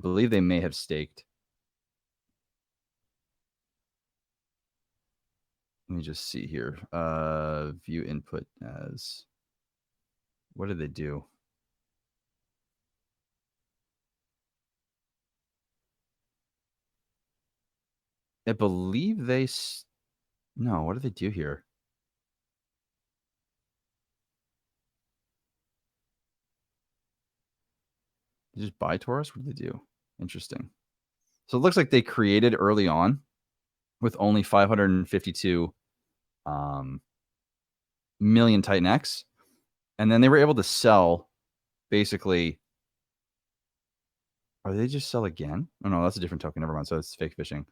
believe they may have staked. Let me just see here. View input as, what did they do? I believe they, no, what did they do here? Did they just buy Torus? What did they do? Interesting. So it looks like they created early on with only 552 million Titan X. And then they were able to sell basically. Are they just sell again? Oh, no, that's a different token. Never mind. So it's fake phishing.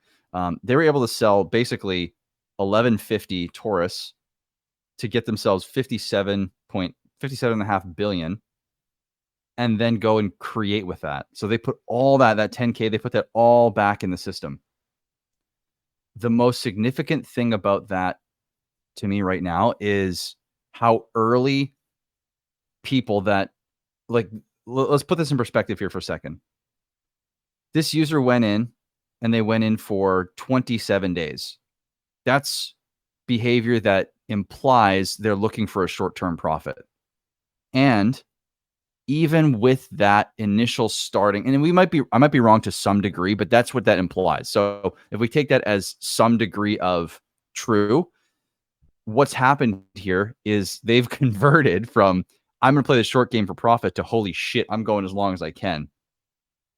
They were able to sell basically 1150 Torus to get themselves 57.5 billion, and then go and create with that. So they put all that 10K, they put that all back in the system. The most significant thing about that to me right now is how early people that, like, let's put this in perspective here for a second. This user went in and they went in for 27 days. That's behavior that implies they're looking for a short-term profit. And even with that initial starting, and I might be wrong to some degree, but that's what that implies. So if we take that as some degree of true, what's happened here is they've converted from, I'm going to play the short game for profit, to holy shit, I'm going as long as I can.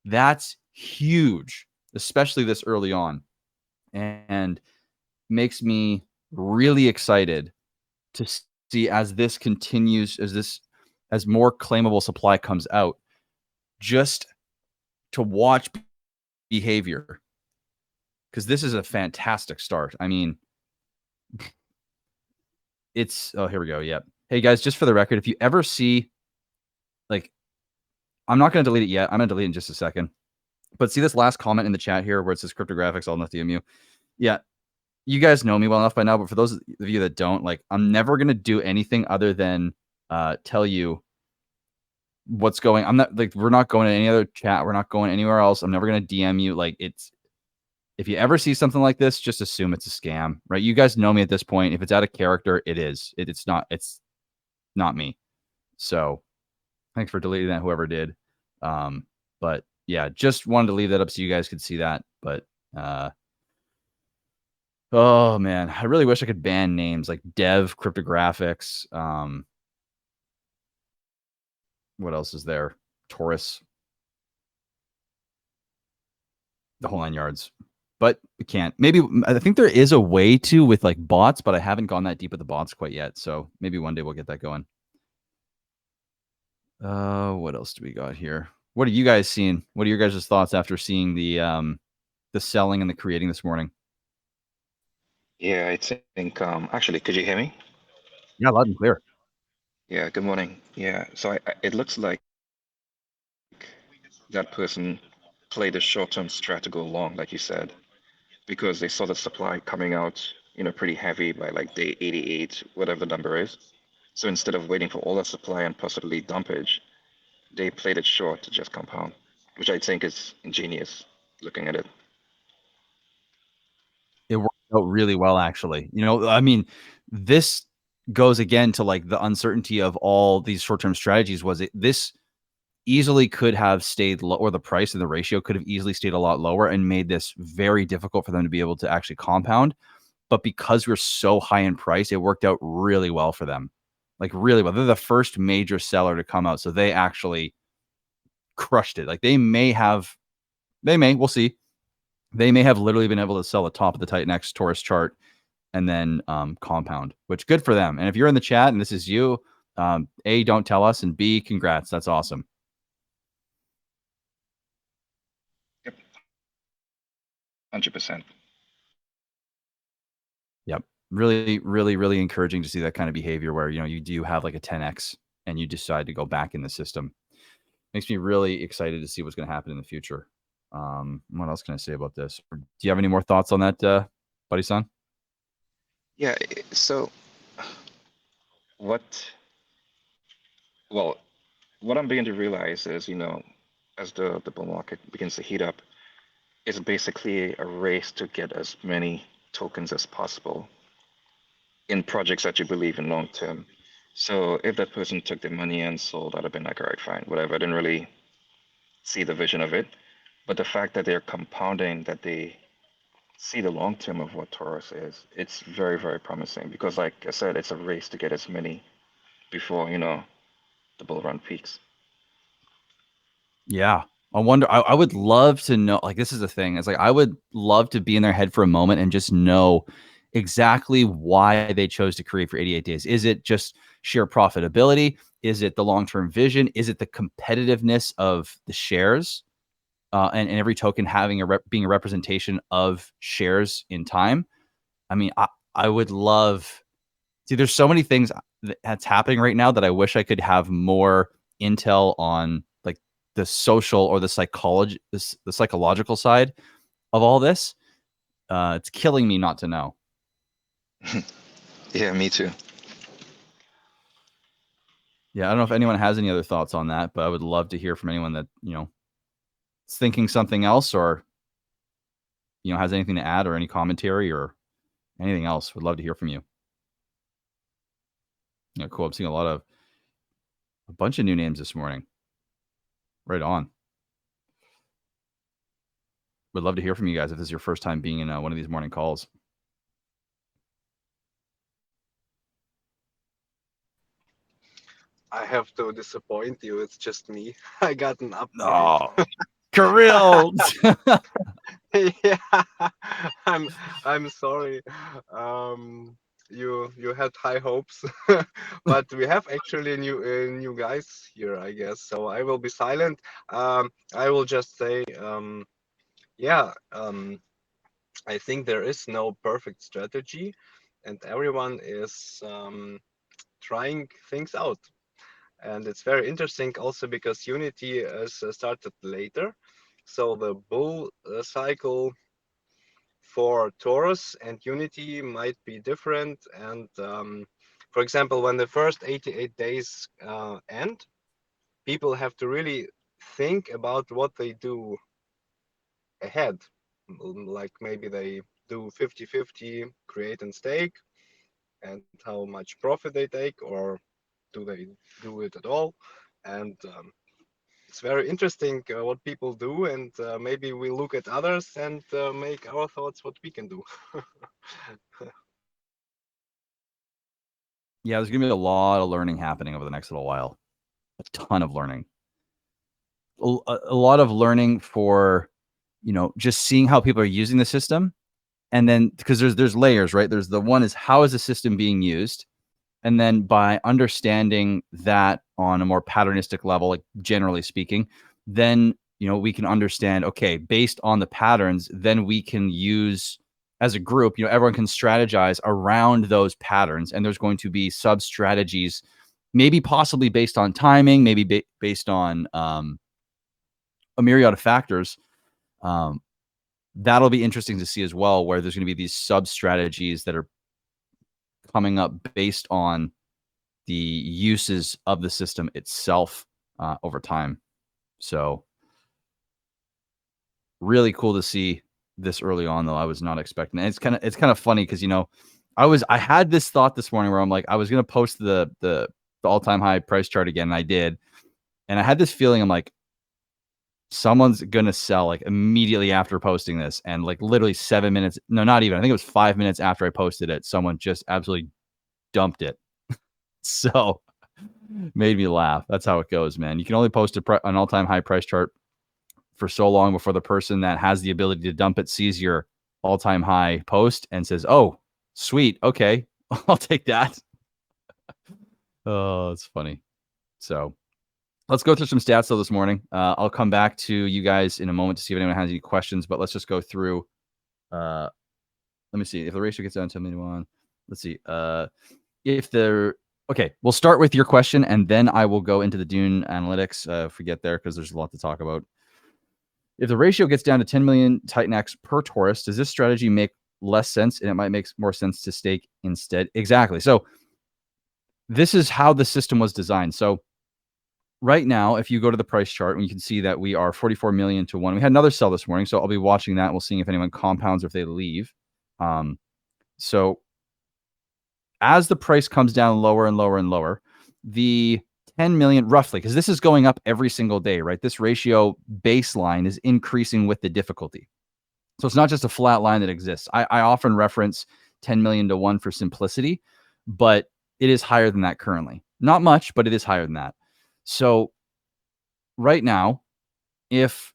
That's huge, especially this early on, and makes me really excited to see as this continues, as more claimable supply comes out, just to watch behavior, because this is a fantastic start. I mean, it's, oh, here we go. Yep. Hey guys, just for the record, if you ever see, like, I'm not going to delete it yet. I'm going to delete it in just a second. But see this last comment in the chat here where it says cryptographics, all not DMU. Yeah, you guys know me well enough by now, but for those of you that don't, like, I'm never going to do anything other than tell you what's going. I'm not, like, we're not going to any other chat. We're not going anywhere else. I'm never going to DM you. Like, it's, if you ever see something like this, just assume it's a scam, right? You guys know me at this point. If it's out of character, it is. It's not me. So thanks for deleting that, whoever did. But yeah, just wanted to leave that up so you guys could see that. But oh man, I really wish I could ban names like Dev Cryptographics. What else is there? Torus. The whole 9 yards. But we can't. Maybe, I think there is a way to with like bots, but I haven't gone that deep with the bots quite yet. So maybe one day we'll get that going. What else do we got here? What are you guys seeing? What are your guys' thoughts after seeing the selling and the creating this morning? Yeah, I think, actually, could you hear me? Yeah, loud and clear. Yeah, good morning. Yeah, so it looks like that person played a short-term strat to go long, like you said, because they saw the supply coming out, pretty heavy by like day 88, whatever the number is. So instead of waiting for all that supply and possibly dumpage, they played it short to just compound, which I think is ingenious looking at it. It worked out really well, actually. I mean, this goes again to like the uncertainty of all these short-term strategies. This easily could have stayed low, or the price and the ratio could have easily stayed a lot lower and made this very difficult for them to be able to actually compound. But because we're so high in price, it worked out really well for them. Like, really well. They're the first major seller to come out. So they actually crushed it. Like, we'll see. They may have literally been able to sell the top of the Titan X Torus chart and then compound, which good for them. And if you're in the chat and this is you, A, don't tell us, and B, congrats. That's awesome. Yep. 100%. Yep. Really, really, really encouraging to see that kind of behavior where, you do have like a 10X and you decide to go back in the system. Makes me really excited to see what's going to happen in the future. What else can I say about this? Do you have any more thoughts on that, buddy son? Yeah, so what I'm beginning to realize is, as the bull market begins to heat up, is basically a race to get as many tokens as possible in projects that you believe in long term. So if that person took their money and sold, I'd have been like, all right, fine, whatever. I didn't really see the vision of it. But the fact that they're compounding, that they see the long term of what Torus is, it's very, very promising because, like I said, it's a race to get as many before, the bull run peaks. Yeah. I wonder, I would love to know, like, this is the thing. It's like, I would love to be in their head for a moment and just know exactly why they chose to create for 88 days. Is it just sheer profitability? Is it the long-term vision? Is it the competitiveness of the shares? And every token having being a representation of shares in time. I mean, I would love. See, there's so many things that's happening right now that I wish I could have more intel on, like the social or the psychological side of all this. It's killing me not to know. Yeah, me too. Yeah, I don't know if anyone has any other thoughts on that, but I would love to hear from anyone that is thinking something else or has anything to add or any commentary or anything else. Would love to hear from you. Yeah, cool. I'm seeing a bunch of new names this morning. Right on. Would love to hear from you guys if this is your first time being in one of these morning calls. I have to disappoint you. It's just me. I got an upgrade. Oh, Kirill. Yeah, I'm sorry. You had high hopes, but we have actually new guys here, I guess. So I will be silent. I will just say, yeah. I think there is no perfect strategy, and everyone is trying things out. And it's very interesting also because Unity is started later. So the bull cycle for Torus and Unity might be different. And for example, when the first 88 days end, people have to really think about what they do ahead. Like maybe they do 50-50 create and stake and how much profit they take, or do they do it at all? And it's very interesting what people do, and maybe we look at others and make our thoughts what we can do. Yeah, there's gonna be a lot of learning happening over the next little while. A ton of learning. A lot of learning for, just seeing how people are using the system, and then because there's layers, right? There's the one is how is the system being used, and then by understanding that on a more patternistic level, like generally speaking, then we can understand, okay, based on the patterns, then we can use as a group, everyone can strategize around those patterns, and there's going to be sub strategies, maybe possibly based on timing, maybe based on a myriad of factors. That'll be interesting to see as well, where there's going to be these sub strategies that are coming up based on the uses of the system itself over time. So really cool to see this early on, though. I was not expecting it. It's kind of funny because I had this thought this morning where I'm like, I was gonna post the all-time high price chart again, and I did, and I had this feeling, I'm like, someone's gonna sell like immediately after posting this, and like literally 7 minutes, no, not even, I think it was 5 minutes after I posted it, someone just absolutely dumped it. So made me laugh. That's how it goes, man. You can only post an all-time high price chart for so long before the person that has the ability to dump it sees your all-time high post and says, oh, sweet, okay, I'll take that. Oh, it's funny. So let's go through some stats though this morning. I'll come back to you guys in a moment to see if anyone has any questions, but let's just go through. Let me see if the ratio gets down to 10:1. Let's see. Okay, we'll start with your question, and then I will go into the Dune analytics if we get there, because there's a lot to talk about. If the ratio gets down to 10 million Titan-X per Torus, does this strategy make less sense, and it might make more sense to stake instead? Exactly. So this is how the system was designed. So right now, if you go to the price chart, and you can see that we are 44 million to 1. We had another sell this morning, so I'll be watching that. We'll see if anyone compounds or if they leave. So as the price comes down lower and lower and lower, the 10 million roughly, because this is going up every single day, right? This ratio baseline is increasing with the difficulty. So it's not just a flat line that exists. I often reference 10 million to 1 for simplicity, but it is higher than that currently. Not much, but it is higher than that. So right now, if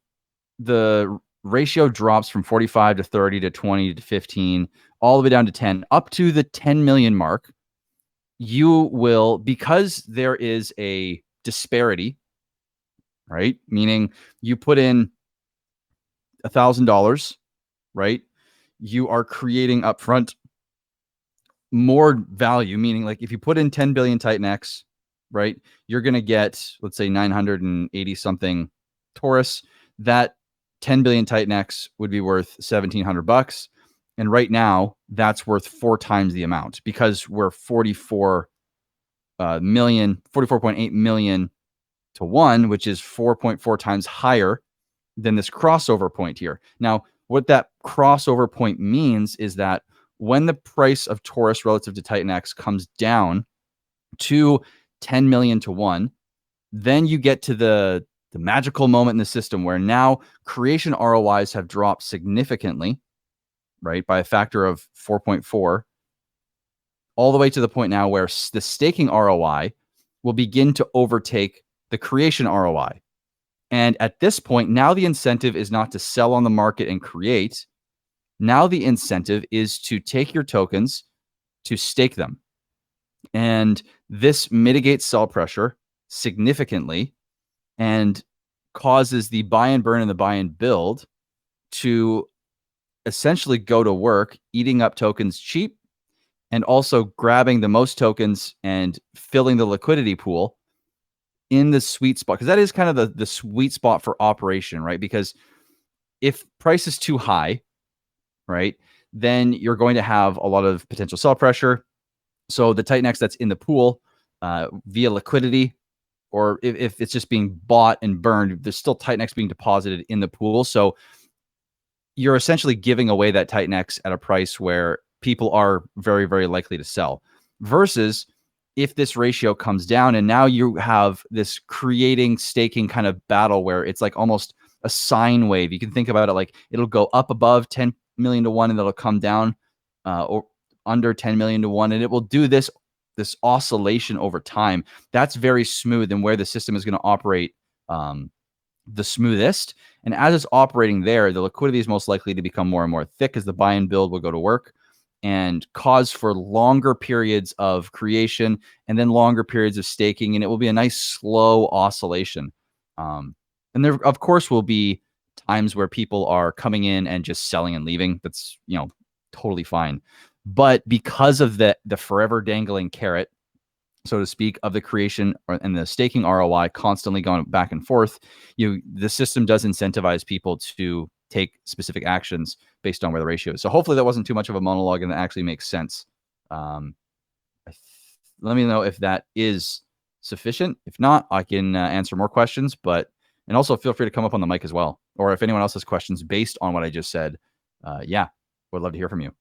the ratio drops from 45 to 30 to 20 to 15, all the way down to 10, up to the 10 million mark, you will, because there is a disparity, right? Meaning you put in $1,000, right? You are creating upfront more value, meaning like if you put in 10 billion Titan X, right, you're going to get, let's say 980 something Torus. That 10 billion Titan X would be worth $1,700. And right now that's worth 4 times the amount because we're 44 million, 44.8 million to 1, which is 4.4 times higher than this crossover point here. Now, what that crossover point means is that when the price of Torus relative to Titan X comes down to 10 million to 1, then you get to the magical moment in the system where now creation ROIs have dropped significantly, right, by a factor of 4.4, all the way to the point now where the staking ROI will begin to overtake the creation ROI. And at this point, now the incentive is not to sell on the market and create. Now the incentive is to take your tokens to stake them. And this mitigates sell pressure significantly and causes the buy and burn and the buy and build to essentially go to work, eating up tokens cheap and also grabbing the most tokens and filling the liquidity pool in the sweet spot. Because that is kind of the sweet spot for operation, right? Because if price is too high, right, then you're going to have a lot of potential sell pressure. So the Titan X that's in the pool via liquidity, or if it's just being bought and burned, there's still Titan X being deposited in the pool. So you're essentially giving away that Titan X at a price where people are very, very likely to sell. Versus if this ratio comes down and now you have this creating staking kind of battle where it's like almost a sine wave. You can think about it like it'll go up above 10 million to 1 and it'll come down or under 10 million to 1, and it will do this oscillation over time. That's very smooth and where the system is going to operate the smoothest. And as it's operating there, the liquidity is most likely to become more and more thick as the buy and build will go to work and cause for longer periods of creation and then longer periods of staking. And it will be a nice slow oscillation. And there, of course, will be times where people are coming in and just selling and leaving. That's, totally fine. But because of the forever dangling carrot, so to speak, of the creation and the staking ROI constantly going back and forth, the system does incentivize people to take specific actions based on where the ratio is. So hopefully that wasn't too much of a monologue and that actually makes sense. Let me know if that is sufficient. If not, I can answer more questions, and also feel free to come up on the mic as well. Or if anyone else has questions based on what I just said, yeah, would love to hear from you.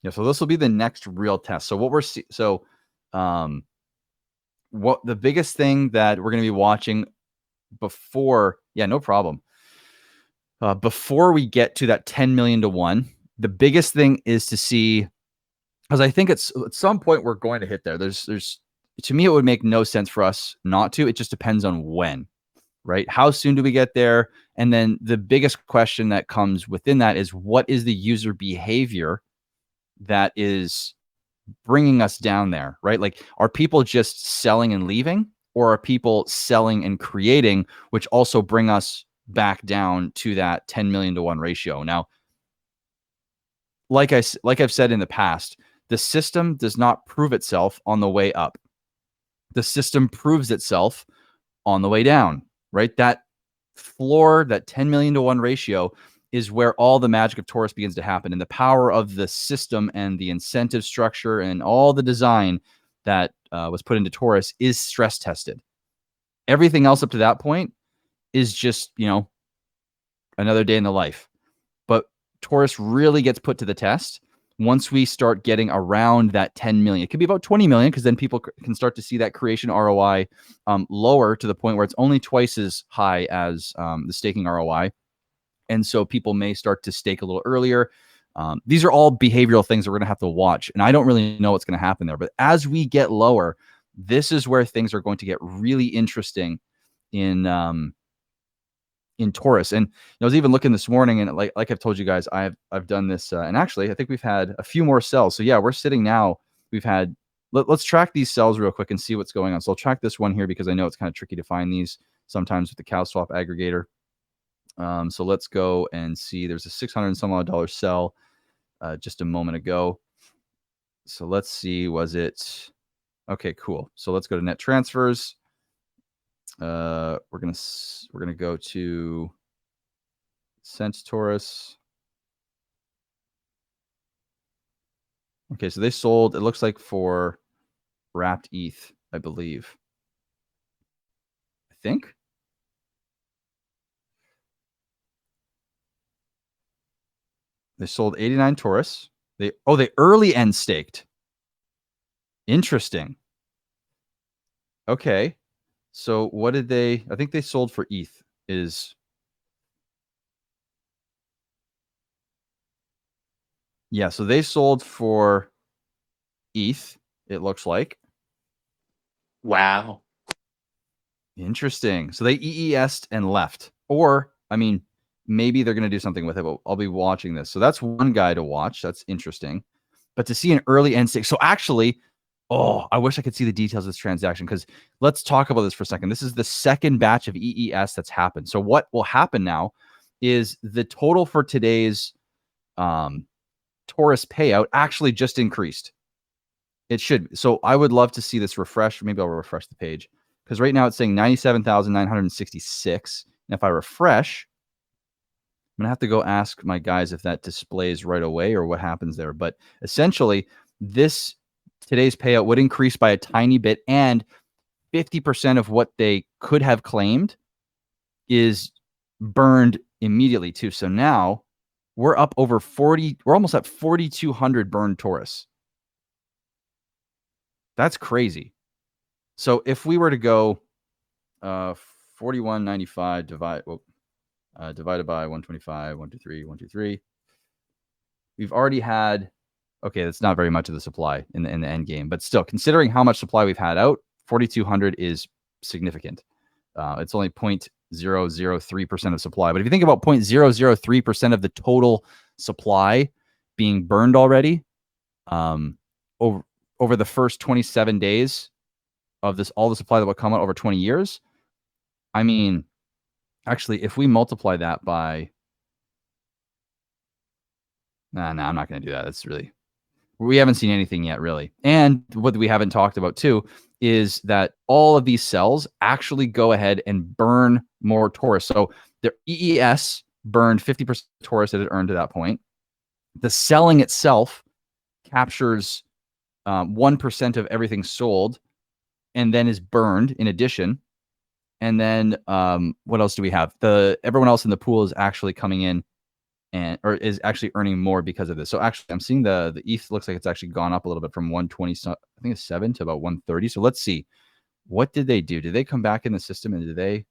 Yeah, so this will be the next real test. So what what the biggest thing that we're going to be watching before, no problem. Before we get to that 10 million to 1, the biggest thing is to see, because I think it's at some point we're going to hit there. There's to me, it would make no sense for us not to. It just depends on when, right? How soon do we get there? And then the biggest question that comes within that is, what is the user behavior that is bringing us down there, right? Like, are people just selling and leaving, or are people selling and creating, which also bring us back down to that 10 million to 1 ratio? Now, like I've said in the past, the system does not prove itself on the way up. The system proves itself on the way down, right? That floor, that 10 million to 1 ratio is where all the magic of Torus begins to happen. And the power of the system and the incentive structure and all the design that was put into Torus is stress tested. Everything else up to that point is just, another day in the life. But Torus really gets put to the test once we start getting around that 10 million. It could be about 20 million, because then people can start to see that creation ROI lower to the point where it's only twice as high as the staking ROI. And so people may start to stake a little earlier. These are all behavioral things that we're going to have to watch. And I don't really know what's going to happen there. But as we get lower, this is where things are going to get really interesting in Torus. And I was even looking this morning, and like I've told you guys, I've done this. And actually, I think we've had a few more sells. So yeah, we're sitting now. We've had, let's track these sells real quick and see what's going on. So I'll track this one here because I know it's kind of tricky to find these sometimes with the cow swap aggregator. So let's go and see. There's a $600 and some odd sell just a moment ago. So let's see. Was it? Okay, cool. So let's go to net transfers. We're gonna go to sent Torus. Okay, so they sold, it looks like, for wrapped ETH, I believe. I think. They sold 89 Torus. They early end staked. Interesting. Okay. So what did they, I think they sold for ETH is, yeah, so they sold for ETH, it looks like. Wow. Interesting. So they EES'd and left. Or, I mean, maybe they're going to do something with it, but I'll be watching this. So that's one guy to watch. That's interesting. But to see an early end stake. So actually, I wish I could see the details of this transaction, because let's talk about this for a second. This is the second batch of EES that's happened. So what will happen now is the total for today's Torus payout actually just increased. It should. So I would love to see this refresh. Maybe I'll refresh the page, because right now it's saying 97,966. And if I refresh, I'm going to have to go ask my guys if that displays right away or what happens there. But essentially, today's payout would increase by a tiny bit, and 50% of what they could have claimed is burned immediately too. So now we're up over 40. We're almost at 4,200 burned Torus. That's crazy. So if we were to go 41.95 divided by 125, 123, 123, we've already had, okay, that's not very much of the supply in the end game, but still, considering how much supply we've had out, 4,200 is significant. It's only 0.003% of supply. But if you think about 0.003% of the total supply being burned already, over the first 27 days of this, all the supply that will come out over 20 years. I mean, actually, if we multiply that by, I'm not going to do that. That's really, we haven't seen anything yet, really. And what we haven't talked about too is that all of these cells actually go ahead and burn more Torus. So their EES burned 50% Torus that it earned to that point. The selling itself captures 1% of everything sold and then is burned in addition. And then what else do we have? Everyone else in the pool is actually coming in or is actually earning more because of this. So actually, I'm seeing the ETH looks like it's actually gone up a little bit from 120, I think it's 7 to about 130. So let's see. What did they do? Did they come back in the system, and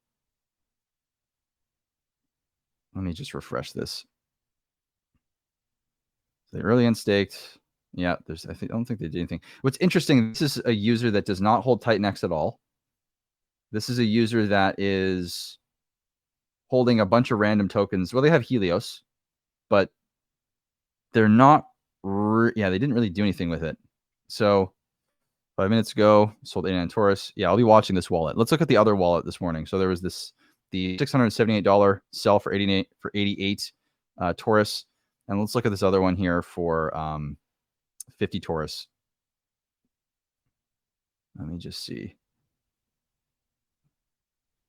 let me just refresh this. The early end staked. Yeah, I don't think they did anything. What's interesting, this is a user that does not hold Titan at all. This is a user that is holding a bunch of random tokens. Well, they have Helios, but they're not, they didn't really do anything with it. So 5 minutes ago, sold 89 Torus. Yeah, I'll be watching this wallet. Let's look at the other wallet this morning. So there was the $678 sell for 88 Torus. And let's look at this other one here for 50 Torus. Let me just see.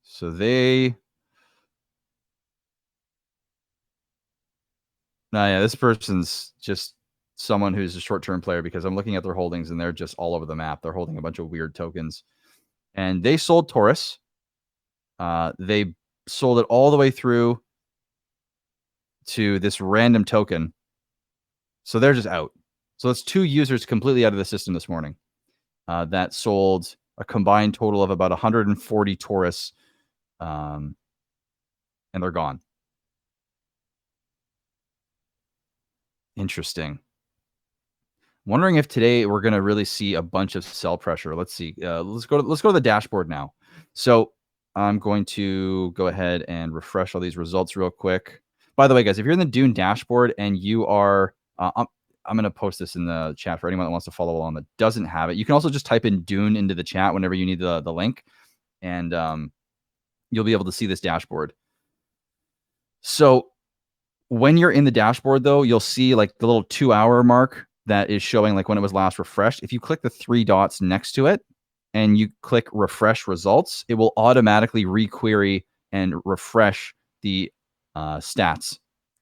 So they No, yeah, this person's just someone who's a short-term player because I'm looking at their holdings and they're just all over the map. They're holding a bunch of weird tokens. And they sold Torus. They sold it all the way through to this random token. So they're just out. So that's 2 users completely out of the system this morning that sold a combined total of about 140 Torus, and they're gone. Interesting. Wondering if today we're going to really see a bunch of sell pressure. Let's see. Let's go to the dashboard now. So I'm going to go ahead and refresh all these results real quick. By the way, guys, if you're in the Dune dashboard and you are, I'm going to post this in the chat for anyone that wants to follow along that doesn't have it. You can also just type in Dune into the chat whenever you need the link, and you'll be able to see this dashboard. So when you're in the dashboard, though, you'll see like the little 2-hour mark that is showing like when it was last refreshed. If you click the 3 dots next to it and you click refresh results, it will automatically requery and refresh the stats,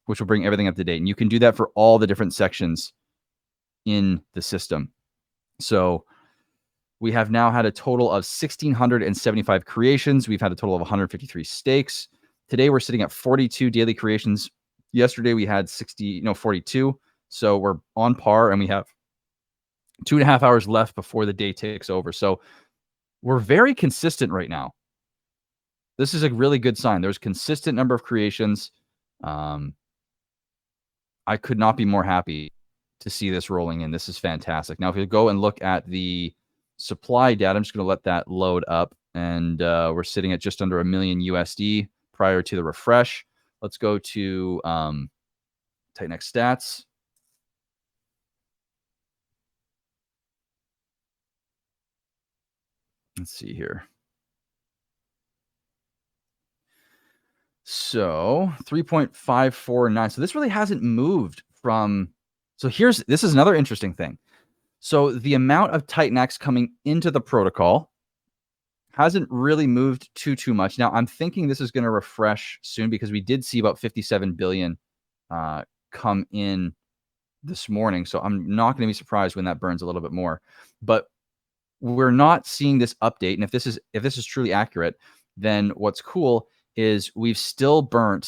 which will bring everything up to date. And you can do that for all the different sections in the system. So we have now had a total of 1,675 creations. We've had a total of 153 stakes. Today we're sitting at 42 daily creations. Yesterday we had 42. So we're on par, and we have 2.5 hours left before the day takes over. So we're very consistent right now. This is a really good sign. There's consistent number of creations. I could not be more happy to see this rolling in. This is fantastic. Now, if you go and look at the supply data, I'm just going to let that load up, and we're sitting at just under $1 million USD prior to the refresh. Let's go to Titan X stats. Let's see here. So 3.549. So this really hasn't moved from. So this is another interesting thing. So the amount of Titan X coming into the protocol hasn't really moved too much. Now I'm thinking this is going to refresh soon because we did see about 57 billion come in this morning. So I'm not going to be surprised when that burns a little bit more. But we're not seeing this update. And if this is truly accurate, then what's cool is we're still burning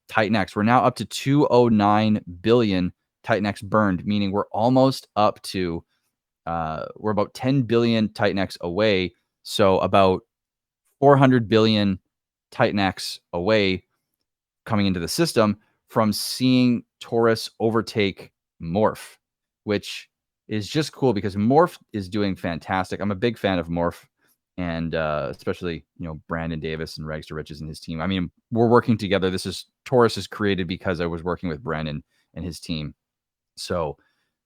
Titan X. We're now up to 209 billion Titan X burned, meaning we're almost up to we're about 10 billion Titan X away. So about 400 billion Titan X away coming into the system from seeing Torus overtake Morph, which is just cool because Morph is doing fantastic. I'm a big fan of Morph, and especially Brandon Davis and Rags to Riches and his team. I mean, we're working together. Torus is created because I was working with Brandon and his team. So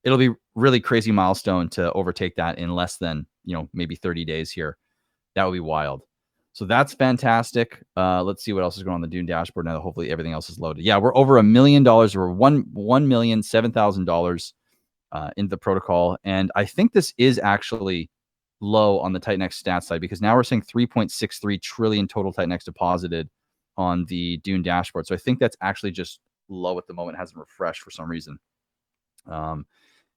it'll be really crazy milestone to overtake that in less than maybe 30 days here. That would be wild. So that's fantastic. Let's see what else is going on the Dune dashboard now. Hopefully everything else is loaded. Yeah, we're over $1 million. We're $1,007,000 into the protocol, and I think this is actually low on the Titan X stats side because now we're seeing 3.63 trillion total Titan X deposited on the Dune dashboard. So I think that's actually just low at the moment. It hasn't refreshed for some reason. And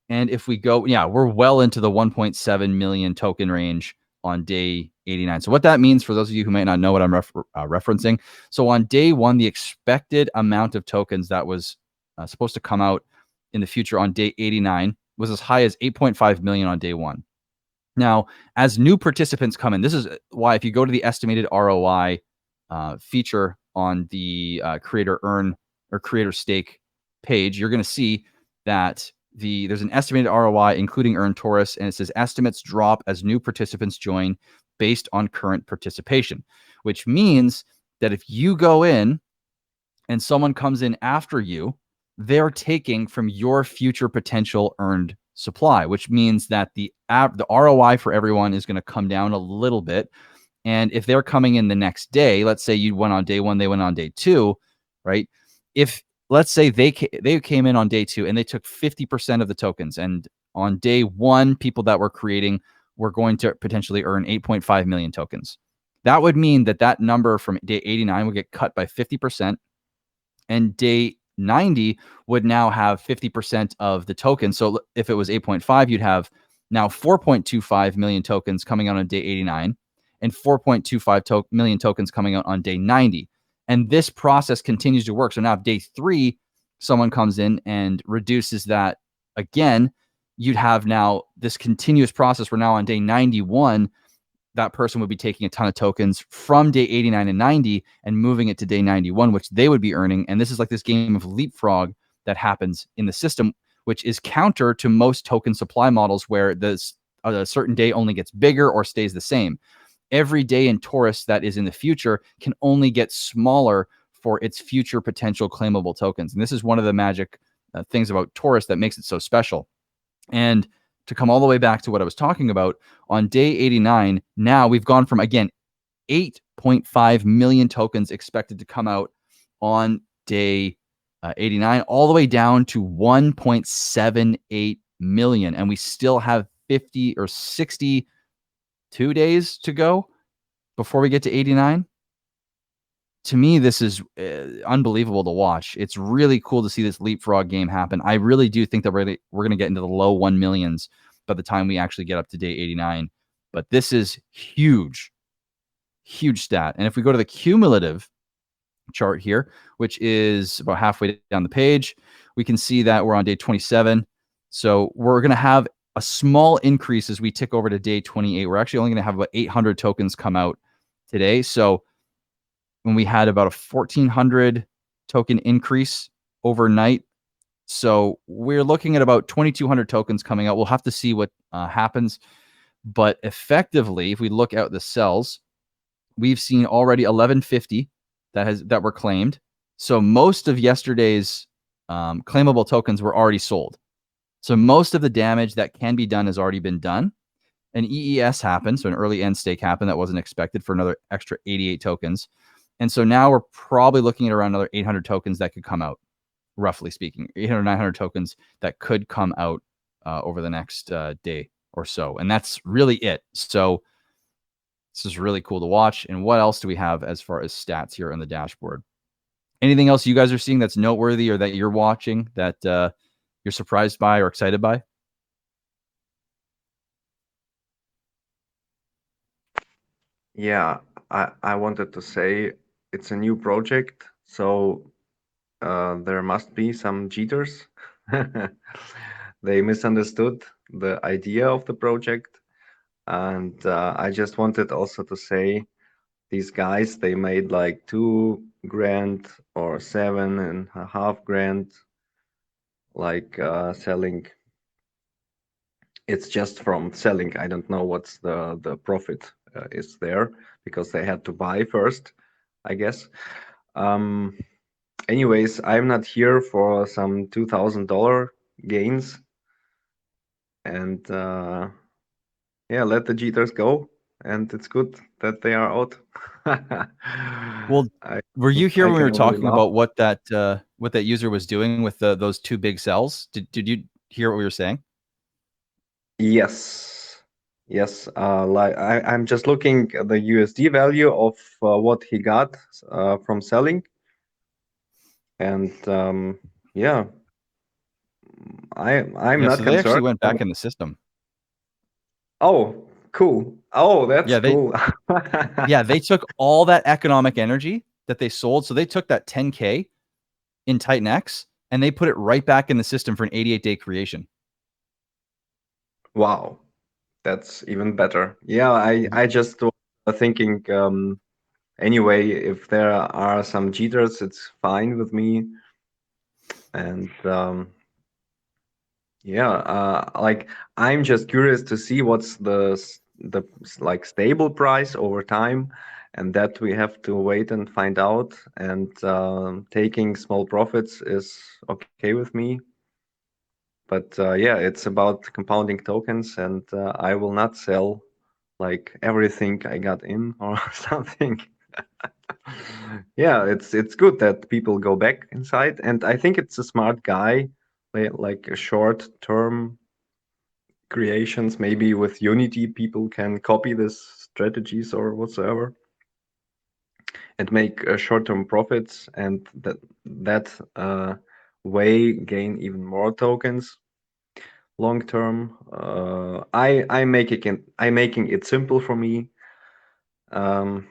if we go, we're well into the 1.7 million token range on day 89. So what that means for those of you who might not know what I'm referencing. So on day 1, the expected amount of tokens that was supposed to come out in the future on day 89 was as high as 8.5 million on day 1. Now, as new participants come in, this is why if you go to the estimated ROI feature on the creator earn or creator stake page, you're going to see that there's an estimated ROI including earn Torus, and it says estimates drop as new participants join based on current participation, which means that if you go in and someone comes in after you, they're taking from your future potential earned supply, which means that the ROI for everyone is going to come down a little bit. And if they're coming in the next day, let's say you went on day 1, they went on day 2, right? If let's say they came in on day 2 and they took 50% of the tokens, and on day 1, people that were creating were going to potentially earn 8.5 million tokens. That would mean that number from day 89 would get cut by 50%, and day 90 would now have 50% of the tokens. So if it was 8.5, you'd have now 4.25 million tokens coming out on day 89 and 4.25 million tokens coming out on day 90. And this process continues to work. So now if day 3, someone comes in and reduces that again, you'd have now this continuous process where now on day 91, that person would be taking a ton of tokens from day 89 and 90 and moving it to day 91, which they would be earning. And this is like this game of leapfrog that happens in the system, which is counter to most token supply models where this a certain day only gets bigger or stays the same. Every day in Torus that is in the future can only get smaller for its future potential claimable tokens. And this is one of the magic things about Torus that makes it so special. And to come all the way back to what I was talking about, on day 89, now we've gone from, again, 8.5 million tokens expected to come out on day 89, all the way down to 1.78 million. And we still have 50 or 62 days to go before we get to 89. To me, this is unbelievable to watch. It's really cool to see this leapfrog game happen. I really do think that we're going to get into the low 1 millions by the time we actually get up to day 89. But this is huge, huge stat. And if we go to the cumulative chart here, which is about halfway down the page, we can see that we're on day 27. So we're going to have a small increase as we tick over to day 28. We're actually only going to have about 800 tokens come out today. So when we had about a 1,400 token increase overnight. So we're looking at about 2,200 tokens coming out. We'll have to see what happens. But effectively, if we look at the cells, we've seen already 1,150 that were claimed. So most of yesterday's claimable tokens were already sold. So most of the damage that can be done has already been done. An EES happened, so an early end stake happened that wasn't expected for another extra 88 tokens. And so now we're probably looking at around another 800 tokens that could come out, roughly speaking, 800, 900 tokens that could come out over the next day or so. And that's really it. So this is really cool to watch. And what else do we have as far as stats here on the dashboard? Anything else you guys are seeing that's noteworthy or that you're watching that you're surprised by or excited by? Yeah, I wanted to say it's a new project, so there must be some cheaters. They misunderstood the idea of the project. And I just wanted also to say these guys, they made like 2 grand or 7.5 grand, like selling. It's just from selling. I don't know what's the profit is there because they had to buy first, I guess. Anyways, I'm not here for some $2,000 gains. And yeah, let the cheaters go. And it's good that they are out. Well, were you here I when we were can only talking laugh. about what that user was doing with those 2 big cells? Did you hear what we were saying? Yes. Yes. Like I'm just looking at the USD value of what he got from selling. And yeah, I'm Yeah, not so they actually concerned. went back in the system. Oh, cool. Oh, that's Yeah, cool. Yeah, they took all that economic energy that they sold. So they took that 10K in Titan X and they put it right back in the system for an 88-day creation. Wow, that's even better. Yeah, I just was thinking anyway, if there are some cheaters, it's fine with me. And yeah, like I'm just curious to see what's the like stable price over time, and that we have to wait and find out. And taking small profits is okay with me. But yeah, it's about compounding tokens, and I will not sell like everything I got in or something. Yeah, it's good that people go back inside, and I think it's a smart guy, like a short-term creations. Maybe with Unity, people can copy this strategies or whatsoever, and make short-term profits, and that way gain even more tokens long term. I'm making it simple for me, and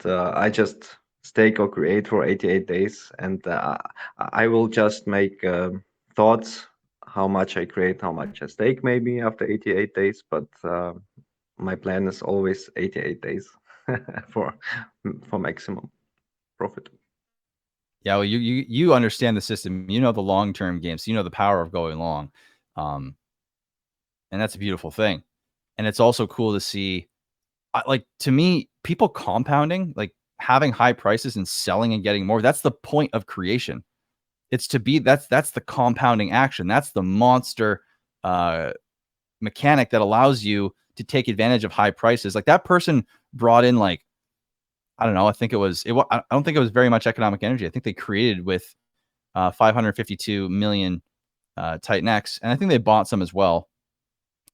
I just stake or create for 88 days, and I will just make thoughts how much I create, how much I stake maybe after 88 days, but my plan is always 88 days for maximum profit. Yeah, well, you understand the system. You know the long-term game, so you know the power of going long. And that's a beautiful thing. And it's also cool to see, like, to me, people compounding, like having high prices and selling and getting more. That's the point of creation. It's to be, that's the compounding action. That's the monster mechanic that allows you to take advantage of high prices. Like that person brought in, like, I don't know. I think I don't think it was very much economic energy. I think they created with 552 million Titan X, and I think they bought some as well.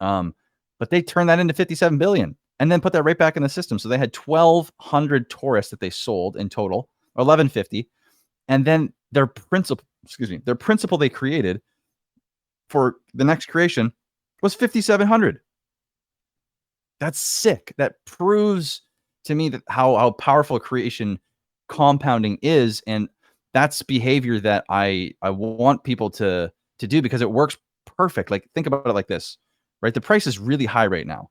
But they turned that into 57 billion and then put that right back in the system. So they had 1,200 Torus that they sold in total, or 1,150, and then their principal they created for the next creation was 5,700. That's sick. That proves to me that how powerful creation compounding is, and that's behavior that I want people to do because it works perfect. Like, think about it like this, right? The price is really high right now,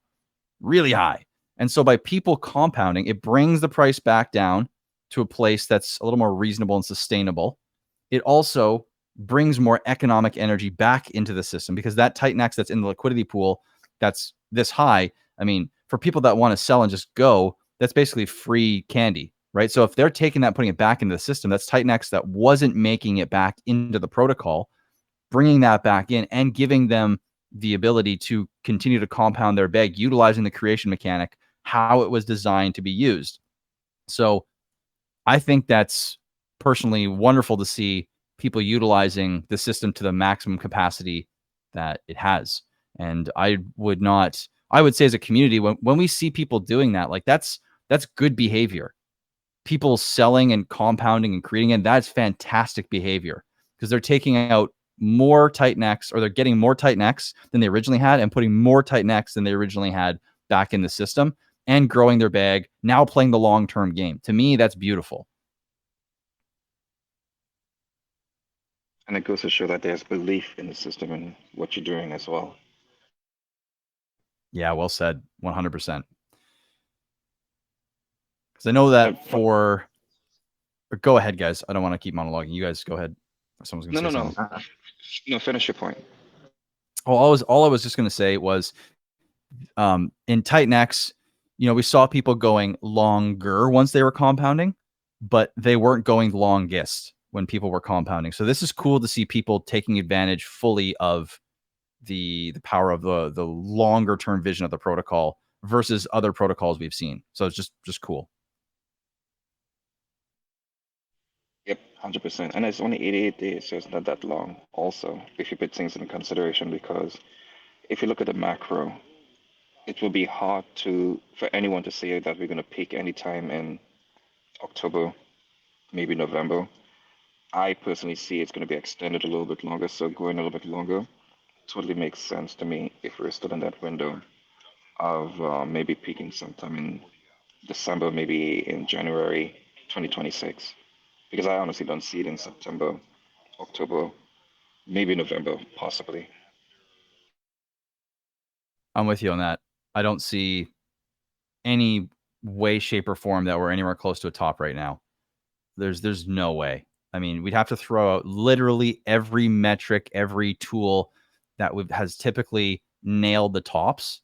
really high. And so by people compounding, it brings the price back down to a place that's a little more reasonable and sustainable. It also brings more economic energy back into the system because that Titan X that's in the liquidity pool that's this high, I mean, for people that want to sell and just go, that's basically free candy, right? So if they're taking that, putting it back into the system, that's Titan X that wasn't making it back into the protocol, bringing that back in and giving them the ability to continue to compound their bag, utilizing the creation mechanic, how it was designed to be used. So I think that's personally wonderful to see people utilizing the system to the maximum capacity that it has. And I would say as a community, when we see people doing that, like that's good behavior. People selling and compounding and creating it, that's fantastic behavior because they're taking out more Titan X, or they're getting more Titan X than they originally had and putting more Titan X than they originally had back in the system and growing their bag, now playing the long-term game. To me, that's beautiful. And it goes to show that there's belief in the system and what you're doing as well. Yeah, well said. 100%. Because I know that go ahead, guys. I don't want to keep monologuing. You guys go ahead. Someone's going to say something. No, finish your point. Oh, all I was just going to say was, in Titan X, we saw people going longer once they were compounding, but they weren't going longest when people were compounding. So this is cool to see people taking advantage fully of the power of the longer term vision of the protocol versus other protocols we've seen. So it's just cool. Yep, 100%. And it's only 88 days, so it's not that long. Also, if you put things in consideration, because if you look at the macro, it will be hard for anyone to say that we're going to peak anytime in October, maybe November. I personally see it's going to be extended a little bit longer, so going a little bit longer totally makes sense to me if we're still in that window of maybe peaking sometime in December, maybe in January 2026. Because I honestly don't see it in September, October, maybe November, possibly. I'm with you on that. I don't see any way, shape, or form that we're anywhere close to a top right now. There's no way. I mean, we'd have to throw out literally every metric, every tool that has typically nailed the tops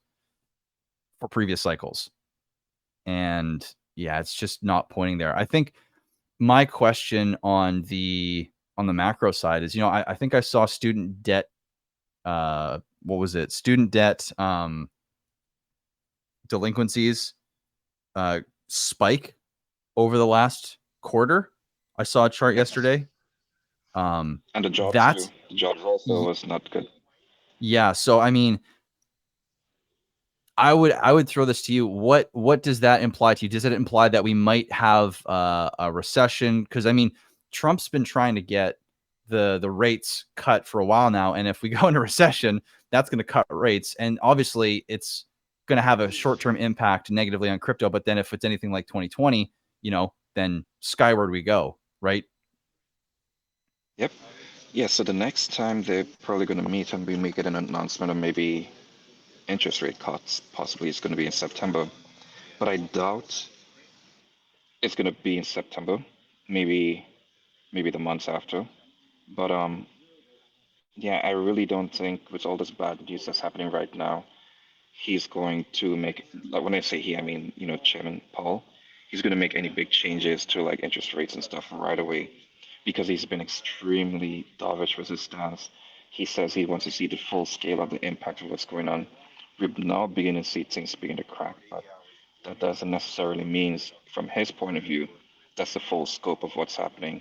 for previous cycles. And yeah, it's just not pointing there. I think my question on the macro side is, I think I saw student debt, what was it? Student debt delinquencies spike over the last quarter. I saw a chart yesterday. And the jobs too. The jobs also was not good. Yeah. So I mean, I would throw this to you. What does that imply to you? Does it imply that we might have a recession? Because I mean, Trump's been trying to get the rates cut for a while now. And if we go into recession, that's going to cut rates. And obviously it's going to have a short-term impact negatively on crypto. But then if it's anything like 2020, you know, then skyward we go, right? Yep. Yeah, so the next time they're probably going to meet and be making an announcement of maybe interest rate cuts, possibly it's going to be in September. But I doubt it's going to be in September, maybe the months after. But yeah, I really don't think with all this bad news that's happening right now, he's going to make, like when I say he, I mean, you know, Chairman Paul, he's going to make any big changes to like interest rates and stuff right away because he's been extremely dovish with his stance. He says he wants to see the full scale of the impact of what's going on. We're now beginning to see things begin to crack, but that doesn't necessarily mean, from his point of view, that's the full scope of what's happening.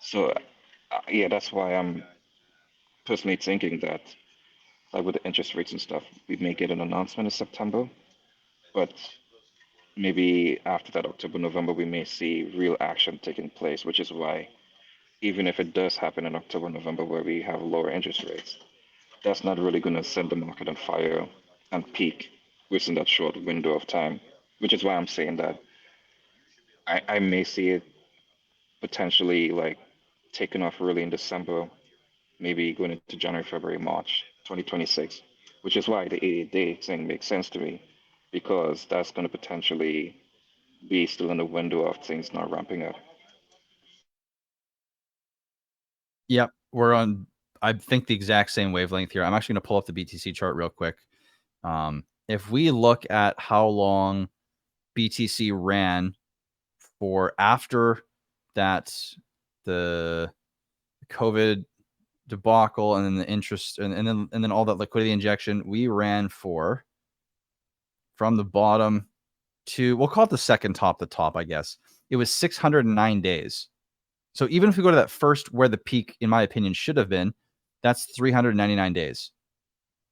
So, yeah, that's why I'm personally thinking that, like with the interest rates and stuff, we may get an announcement in September, but maybe after that, October, November, we may see real action taking place, which is why, even if it does happen in October, November, where we have lower interest rates, that's not really going to send the market on fire and peak within that short window of time, which is why I'm saying that I may see it potentially like taking off early in December, maybe going into January, February, March 2026, which is why the 88-day thing makes sense to me, because that's going to potentially be still in the window of things not ramping up. Yep, we're on, I think, the exact same wavelength here. I'm actually going to pull up the BTC chart real quick. If we look at how long BTC ran for after that, the COVID debacle and then the interest and then all that liquidity injection, we ran for, from the bottom to, we'll call it the second top, the top, I guess. It was 609 days. So even if we go to that first, where the peak, in my opinion, should have been, that's 399 days.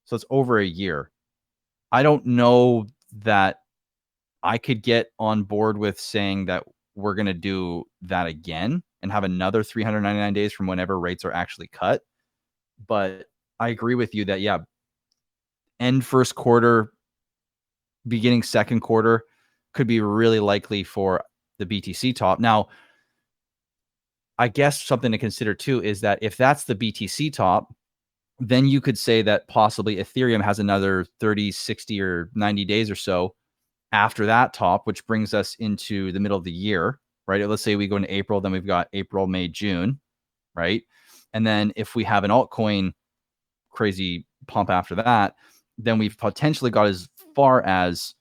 So it's over a year. I don't know that I could get on board with saying that we're going to do that again and have another 399 days from whenever rates are actually cut. But I agree with you that, yeah, end first quarter, beginning second quarter could be really likely for the BTC top. Now, I guess something to consider too is that if that's the BTC top, then you could say that possibly Ethereum has another 30, 60, or 90 days or so after that top, which brings us into the middle of the year, right? Let's say we go into April, then we've got April, May, June, right? And then if we have an altcoin crazy pump after that, then we've potentially got as far as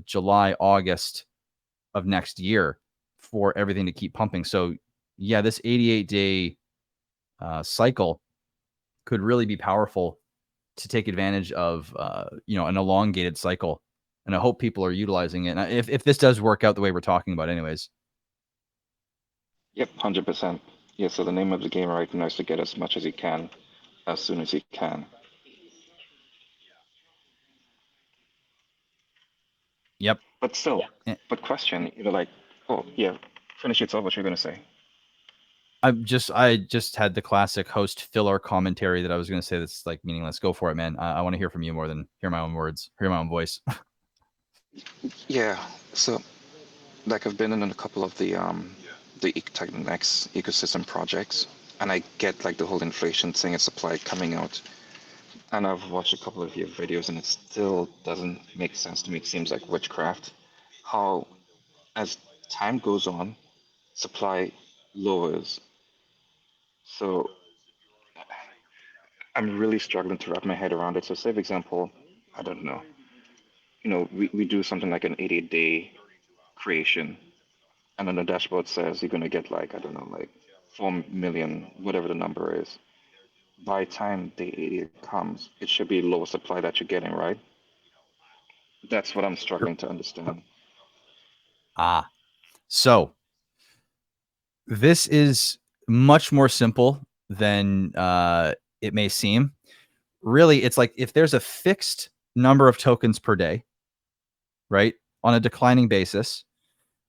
July, August of next year for everything to keep pumping. So yeah, this 88-day cycle could really be powerful to take advantage of, you know, an elongated cycle. And I hope people are utilizing it. And if this does work out the way we're talking about anyways. Yep, 100%. Yeah, so the name of the game right now is to get as much as you can, as soon as you can. Yep. But still, but question, you know, like, oh, yeah, finish it off what you're going to say. I just had the classic host filler commentary that I was going to say that's like meaningless. Go for it, man. I want to hear from you more than hear my own words, hear my own voice. Yeah, so like I've been in a couple of the Next ecosystem projects, and I get like the whole inflation thing and supply coming out. And I've watched a couple of your videos, and it still doesn't make sense to me. It seems like witchcraft. How, as time goes on, supply lowers. So I'm really struggling to wrap my head around it. So, say, for example, I don't know, you know, we do something like an 88-day creation, and then the dashboard says you're going to get like, I don't know, like 4 million, whatever the number is. By the time day 80 comes, it should be lower supply that you're getting, right? That's what I'm struggling to understand. So this is much more simple than it may seem. Really, it's like if there's a fixed number of tokens per day, right, on a declining basis,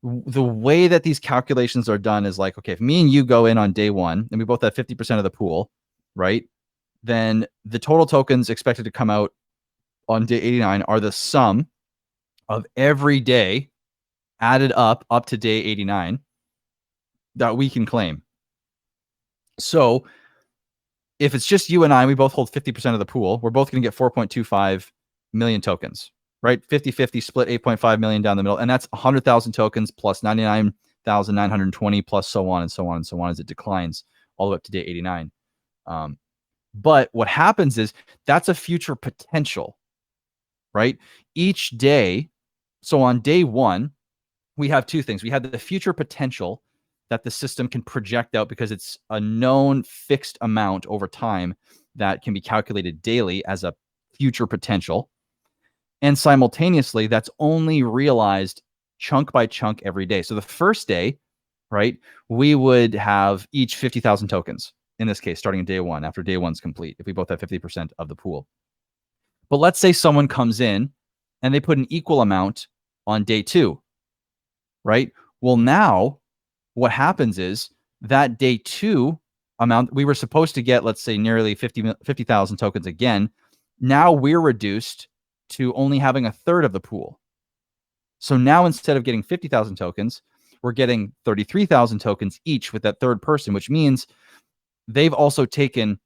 the way that these calculations are done is like, okay, if me and you go in on day one and we both have 50% of the pool, right? Then the total tokens expected to come out on day 89 are the sum of every day added up to day 89 that we can claim. So if it's just you and I, we both hold 50% of the pool, we're both going to get 4.25 million tokens, right? 50-50 split, 8.5 million down the middle. And that's 100,000 tokens plus 99,920 plus so on and so on and so on as it declines all the way up to day 89. But what happens is that's a future potential, right? Each day. So on day one, we have two things. We have the future potential that the system can project out because it's a known fixed amount over time that can be calculated daily as a future potential. And simultaneously, that's only realized chunk by chunk every day. So the first day, right, we would have each 50,000 tokens, in this case, starting in day one, after day one's complete, if we both have 50% of the pool. But let's say someone comes in and they put an equal amount on day two, right? Well, now what happens is that day two amount, we were supposed to get, let's say, nearly 50,000 tokens again. Now we're reduced to only having a third of the pool. So now instead of getting 50,000 tokens, we're getting 33,000 tokens each with that third person, which means they've also taken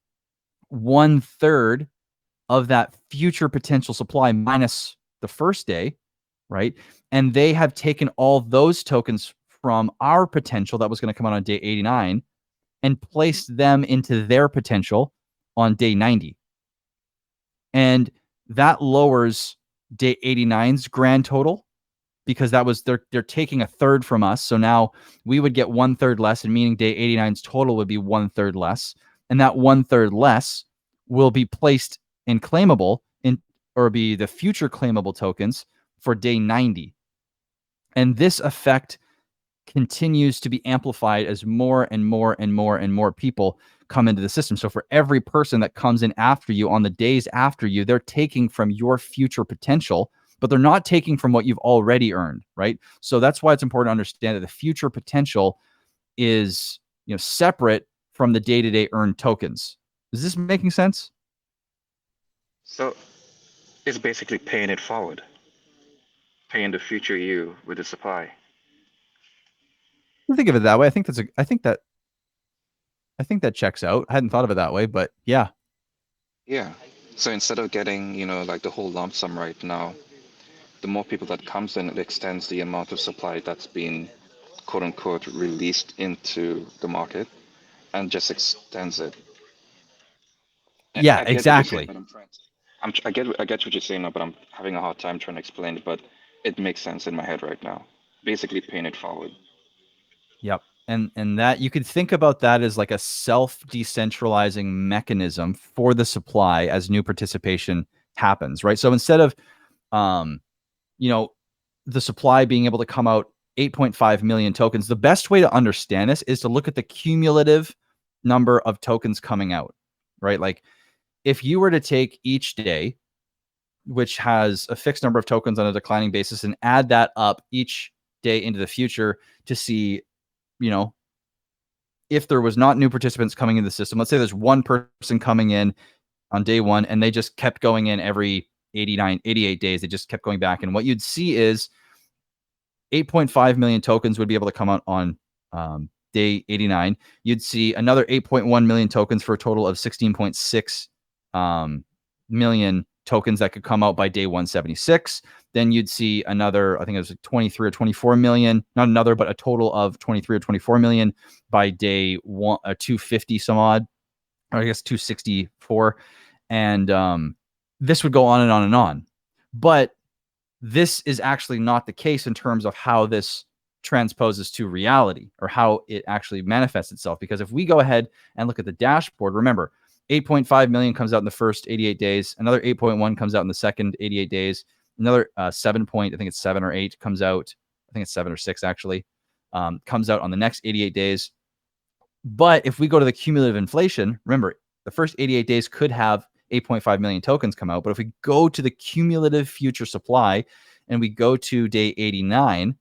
1/3 of that future potential supply minus the first day, right? And they have taken all those tokens from our potential that was going to come out on day 89 and placed them into their potential on day 90. And that lowers day 89's grand total because that was they're taking a third from us. So now we would get 1/3 less, and meaning day 89's total would be 1/3 less. And that 1/3 less will be placed in claimable or be the future claimable tokens for day 90. And this effect continues to be amplified as more and more and more and more people come into the system. So for every person that comes in after you on the days after you, they're taking from your future potential, but they're not taking from what you've already earned, right? So that's why it's important to understand that the future potential is, separate from the day-to-day earned tokens. Is this making sense? So it's basically paying it forward, paying the future you with the supply. I think of it that way. I think that checks out. I hadn't thought of it that way, but yeah. Yeah. So instead of getting, like the whole lump sum right now, the more people that comes in, it extends the amount of supply that's being, quote unquote, released into the market and just extends it. Yeah, I get exactly. what you're saying, but I get what you're saying now, but I'm having a hard time trying to explain it, but it makes sense in my head right now. Basically paying it forward. Yep. And that you could think about that as like a self-decentralizing mechanism for the supply as new participation happens, right? So instead of the supply being able to come out 8.5 million tokens, the best way to understand this is to look at the cumulative number of tokens coming out, right? Like if you were to take each day, which has a fixed number of tokens on a declining basis, and add that up each day into the future to see, if there was not new participants coming into the system, let's say there's one person coming in on day one and they just kept going in every 88 days. They just kept going back. And what you'd see is 8.5 million tokens would be able to come out on day 89. You'd see another 8.1 million tokens for a total of 16.6 million tokens that could come out by day 176. Then you'd see another, I think it was 23 or 24 million, not another, but a total of 23 or 24 million by day 250 some odd, or I guess 264. And this would go on and on and on. But this is actually not the case in terms of how this transposes to reality or how it actually manifests itself. Because if we go ahead and look at the dashboard, remember, 8.5 million comes out in the first 88 days. Another 8.1 comes out in the second 88 days. Another I think it's 7 or 8 comes out. I think it's 7 or 6 actually, comes out on the next 88 days. But if we go to the cumulative inflation, remember, the first 88 days could have 8.5 million tokens come out. But if we go to the cumulative future supply and we go to day 89,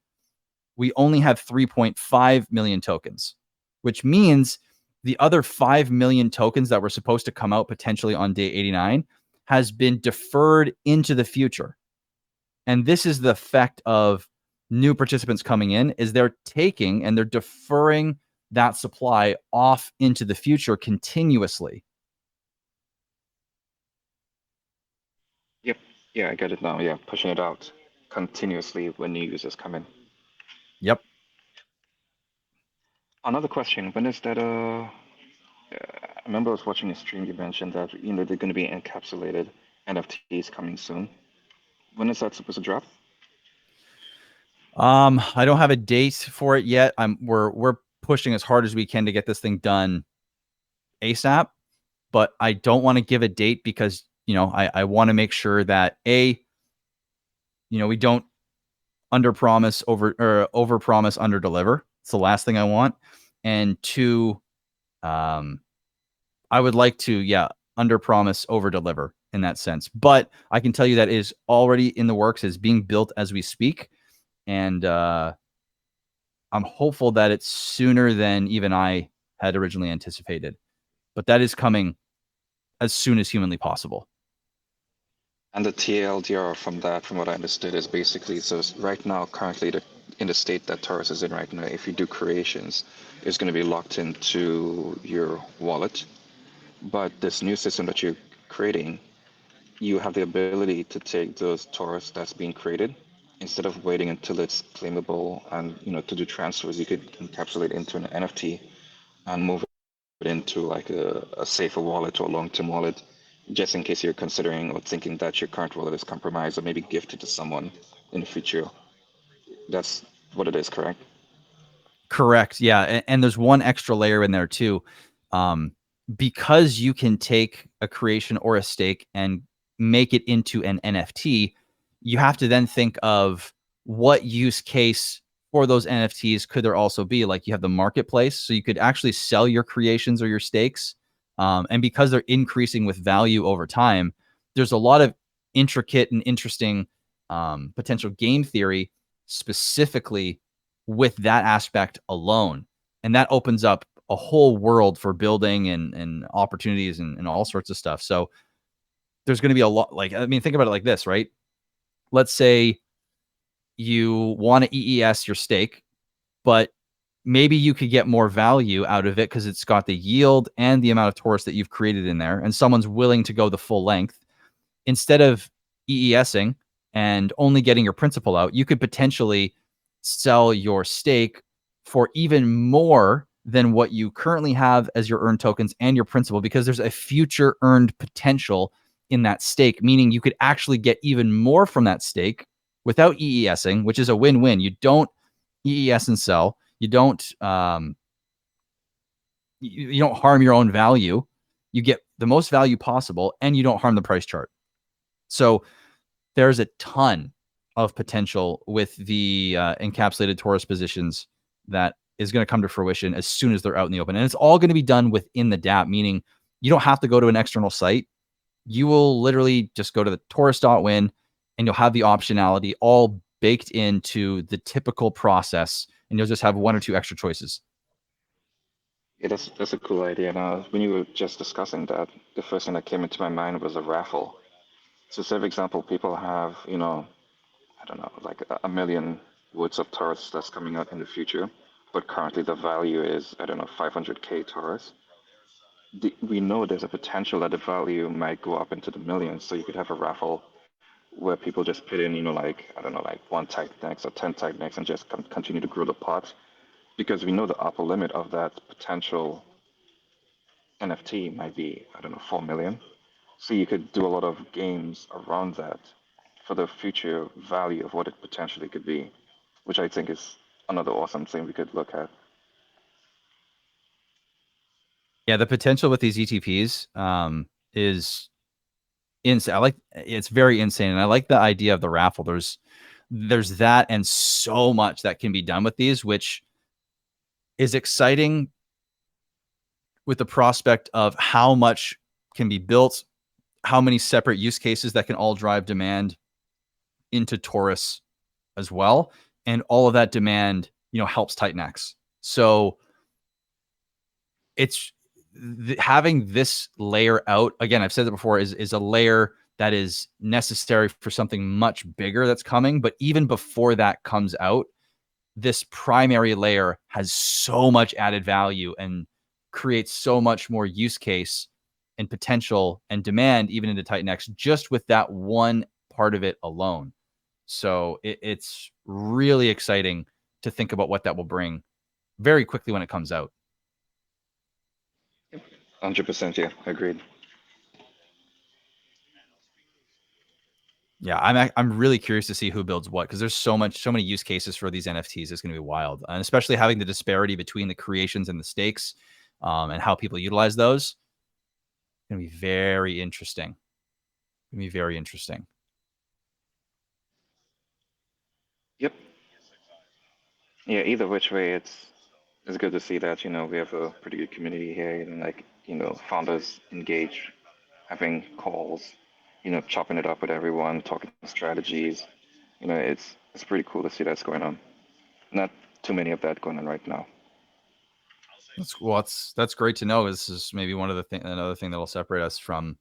we only have 3.5 million tokens, which means the other 5 million tokens that were supposed to come out potentially on day 89 has been deferred into the future. And this is the effect of new participants coming in, is they're taking and they're deferring that supply off into the future continuously. Yep. Yeah, I get it now. Yeah, pushing it out continuously when new users come in. Yep. Another question: when is that? I remember I was watching a stream. You mentioned that they're going to be encapsulated NFTs coming soon. When is that supposed to drop? I don't have a date for it yet. We're pushing as hard as we can to get this thing done ASAP, but I don't want to give a date because, I want to make sure that we don't under promise, over promise, under deliver. It's the last thing I want. And two, I would like to, under promise, over deliver in that sense. But I can tell you that is already in the works, is being built as we speak. And I'm hopeful that it's sooner than even I had originally anticipated. But that is coming as soon as humanly possible. And the TLDR from that, from what I understood, is basically, so right now, currently, in the state that Torus is in right now, if you do creations, it's going to be locked into your wallet. But this new system that you're creating, you have the ability to take those Torus that's being created, instead of waiting until it's claimable and to do transfers, you could encapsulate into an NFT and move it into like a safer wallet or long-term wallet, just in case you're considering or thinking that your current wallet is compromised or maybe gifted to someone in the future. That's what it is, correct? Correct. Yeah. And there's one extra layer in there too. Because you can take a creation or a stake and make it into an NFT, you have to then think of what use case for those NFTs could there also be. Like, you have the marketplace, so you could actually sell your creations or your stakes. And because they're increasing with value over time, there's a lot of intricate and interesting potential game theory specifically with that aspect alone. And that opens up a whole world for building and opportunities and all sorts of stuff. So there's going to be a lot. Think about it like this, right? Let's say you want to EES your stake, but maybe you could get more value out of it because it's got the yield and the amount of Torus that you've created in there, and someone's willing to go the full length. Instead of EESing and only getting your principal out, you could potentially sell your stake for even more than what you currently have as your earned tokens and your principal, because there's a future earned potential in that stake, meaning you could actually get even more from that stake without EESing, which is a win-win. You don't EES and sell. You don't you don't harm your own value. You get the most value possible, and you don't harm the price chart. So there's a ton of potential with the encapsulated Torus positions that is going to come to fruition as soon as they're out in the open. And it's all going to be done within the dApp, meaning you don't have to go to an external site. You will literally just go to the Torus.win, and you'll have the optionality all baked into the typical process, and you'll just have one or two extra choices. Yeah, that's a cool idea. Now, when you were just discussing that, the first thing that came into my mind was a raffle. So, say, for example, people have, I don't know, like a million words of Torus that's coming out in the future, but currently the value is, I don't know, 500K Torus. We know there's a potential that the value might go up into the millions. So you could have a raffle where people just put in, like, I don't know, like 1 tag next or 10 tag next, and just continue to grow the pot, because we know the upper limit of that potential NFT might be, I don't know, 4 million. So you could do a lot of games around that for the future value of what it potentially could be, which I think is another awesome thing we could look at. Yeah, the potential with these ETPs is insane. It's very insane, and I like the idea of the raffle. There's that and so much that can be done with these, which is exciting with the prospect of how much can be built, how many separate use cases that can all drive demand into Torus as well. and all of that demand, helps Titanx. So it's having this layer out, again, I've said it before, is a layer that is necessary for something much bigger that's coming. But even before that comes out, this primary layer has so much added value and creates so much more use case and potential and demand even into Titanx just with that one part of it alone. So it's really exciting to think about what that will bring very quickly when it comes out. 100%, yeah, agreed. Yeah, I'm really curious to see who builds what, because there's so many use cases for these NFTs. It's going to be wild, and especially having the disparity between the creations and the stakes, and how people utilize those. It's going to be very interesting. Yep. Yeah, either which way, it's good to see that, we have a pretty good community here, and like, founders engage, having calls, chopping it up with everyone, talking strategies. It's pretty cool to see that's going on. Not too many of that going on right now. That's great to know. This is maybe another thing that'll separate us from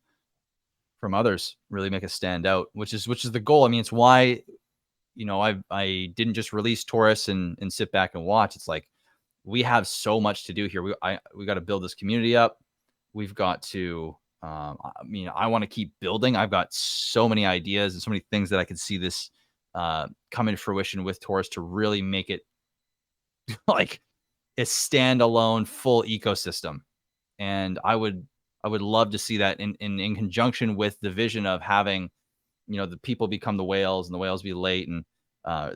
others, really make us stand out, which is the goal. I mean, it's why, I didn't just release Torus and sit back and watch. It's like, we have so much to do here. We got to build this community up. We've got to, I want to keep building. I've got so many ideas and so many things that I could see this come in fruition with Torus to really make it like a standalone full ecosystem. And I would love to see that in conjunction with the vision of having, the people become the whales and the whales be late, and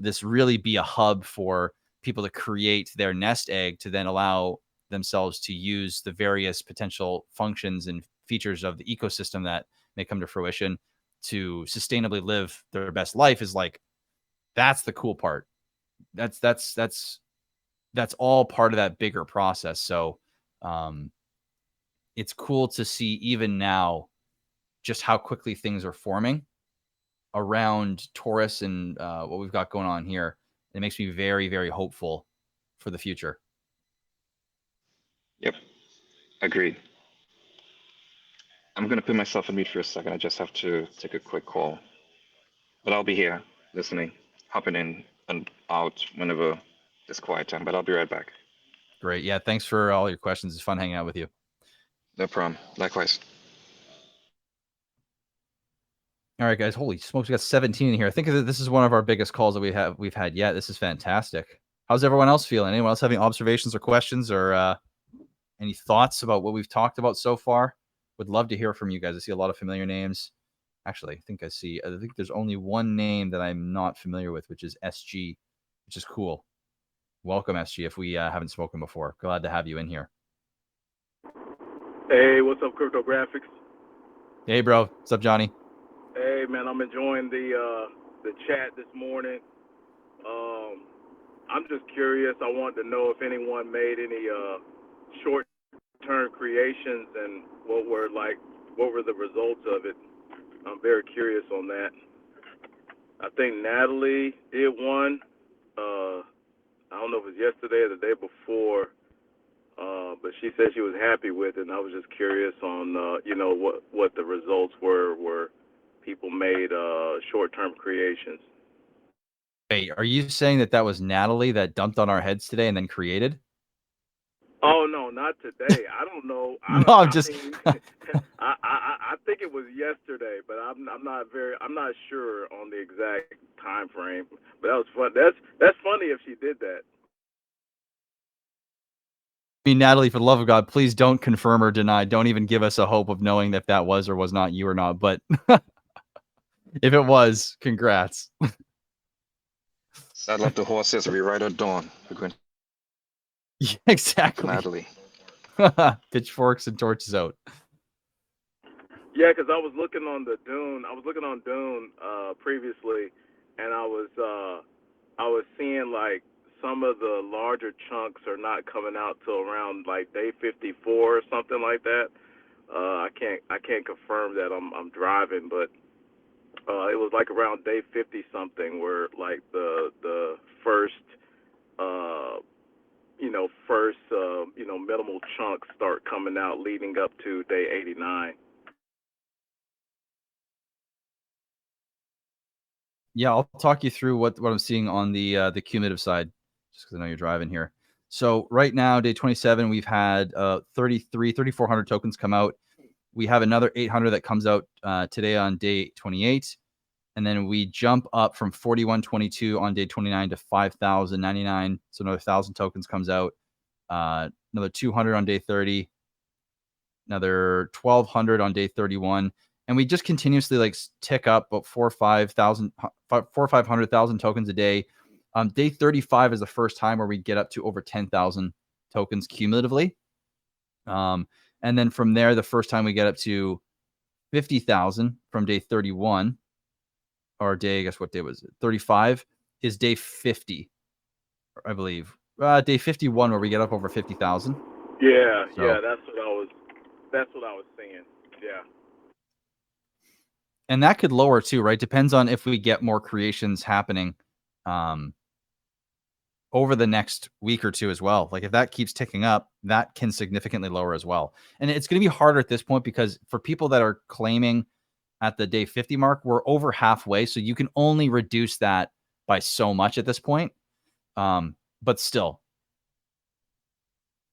this really be a hub for people to create their nest egg to then allow themselves to use the various potential functions and features of the ecosystem that may come to fruition to sustainably live their best life. Is like, that's the cool part. That's all part of that bigger process. So it's cool to see even now just how quickly things are forming around Torus and what we've got going on here. It makes me very, very hopeful for the future. Yep, agreed. I'm going to put myself on mute for a second. I just have to take a quick call. But I'll be here listening, hopping in and out whenever there's quiet time. But I'll be right back. Great. Yeah, thanks for all your questions. It's fun hanging out with you. No problem. Likewise. All right, guys. Holy smokes, we got 17 in here. I think this is one of our biggest calls that we've had yet. This is fantastic. How's everyone else feeling? Anyone else having observations or questions or any thoughts about what we've talked about so far? Would love to hear from you guys. I see a lot of familiar names. Actually, I think there's only one name that I'm not familiar with, which is SG, which is cool. Welcome, SG, if we haven't spoken before. Glad to have you in here. Hey, what's up, Cryptographics? Hey, bro. What's up, Johnny? Hey, man, I'm enjoying the chat this morning. I'm just curious. I wanted to know if anyone made any short-term creations and what were the results of it. I'm very curious on that. I think Natalie did one. I don't know if it was yesterday or the day before, but she said she was happy with it, and I was just curious on what the results were where people made short-term creations. Wait, are you saying that was Natalie that dumped on our heads today and then created? Oh no, not today. I don't know. I think it was yesterday, but I'm not sure on the exact time frame. But that was fun. That's funny if she did that. I mean, Natalie, for the love of God, please don't confirm or deny. Don't even give us a hope of knowing if that was or was not you or not. But if it was, congrats. Saddle up the horses. We ride at dawn. We're going. Yeah, exactly. Natalie. Pitchforks and torches out. Yeah, because I was looking on Dune previously, and I was seeing like some of the larger chunks are not coming out till around like day 54 or something like that. I can't confirm that. I'm driving, but it was like around day 50 something where like the first, minimal chunks start coming out leading up to day 89. Yeah, I'll talk you through what I'm seeing on the cumulative side, just because I know you're driving here. So right now, day 27, we've had 3,400 tokens come out. We have another 800 that comes out today on day 28. And then we jump up from 4122 on day 29 to 5,099. So another 1,000 tokens comes out. Another 200 on day 30. Another 1,200 on day 31. And we just continuously like tick up about 4,000 or 500,000 tokens a day. Day 35 is the first time where we get up to over 10,000 tokens cumulatively. And then from there, the first time we get up to 50,000 from day 31, or day, I guess what day was it? 35 is day 50, I believe. Day 51 where we get up over 50,000. Yeah, So- yeah, that's what I was seeing. Yeah. And that could lower too, right? Depends on if we get more creations happening over the next week or two as well. Like if that keeps ticking up, that can significantly lower as well. And it's going to be harder at this point because for people that are claiming at the day 50 mark, we're over halfway. So you can only reduce that by so much at this point. But still,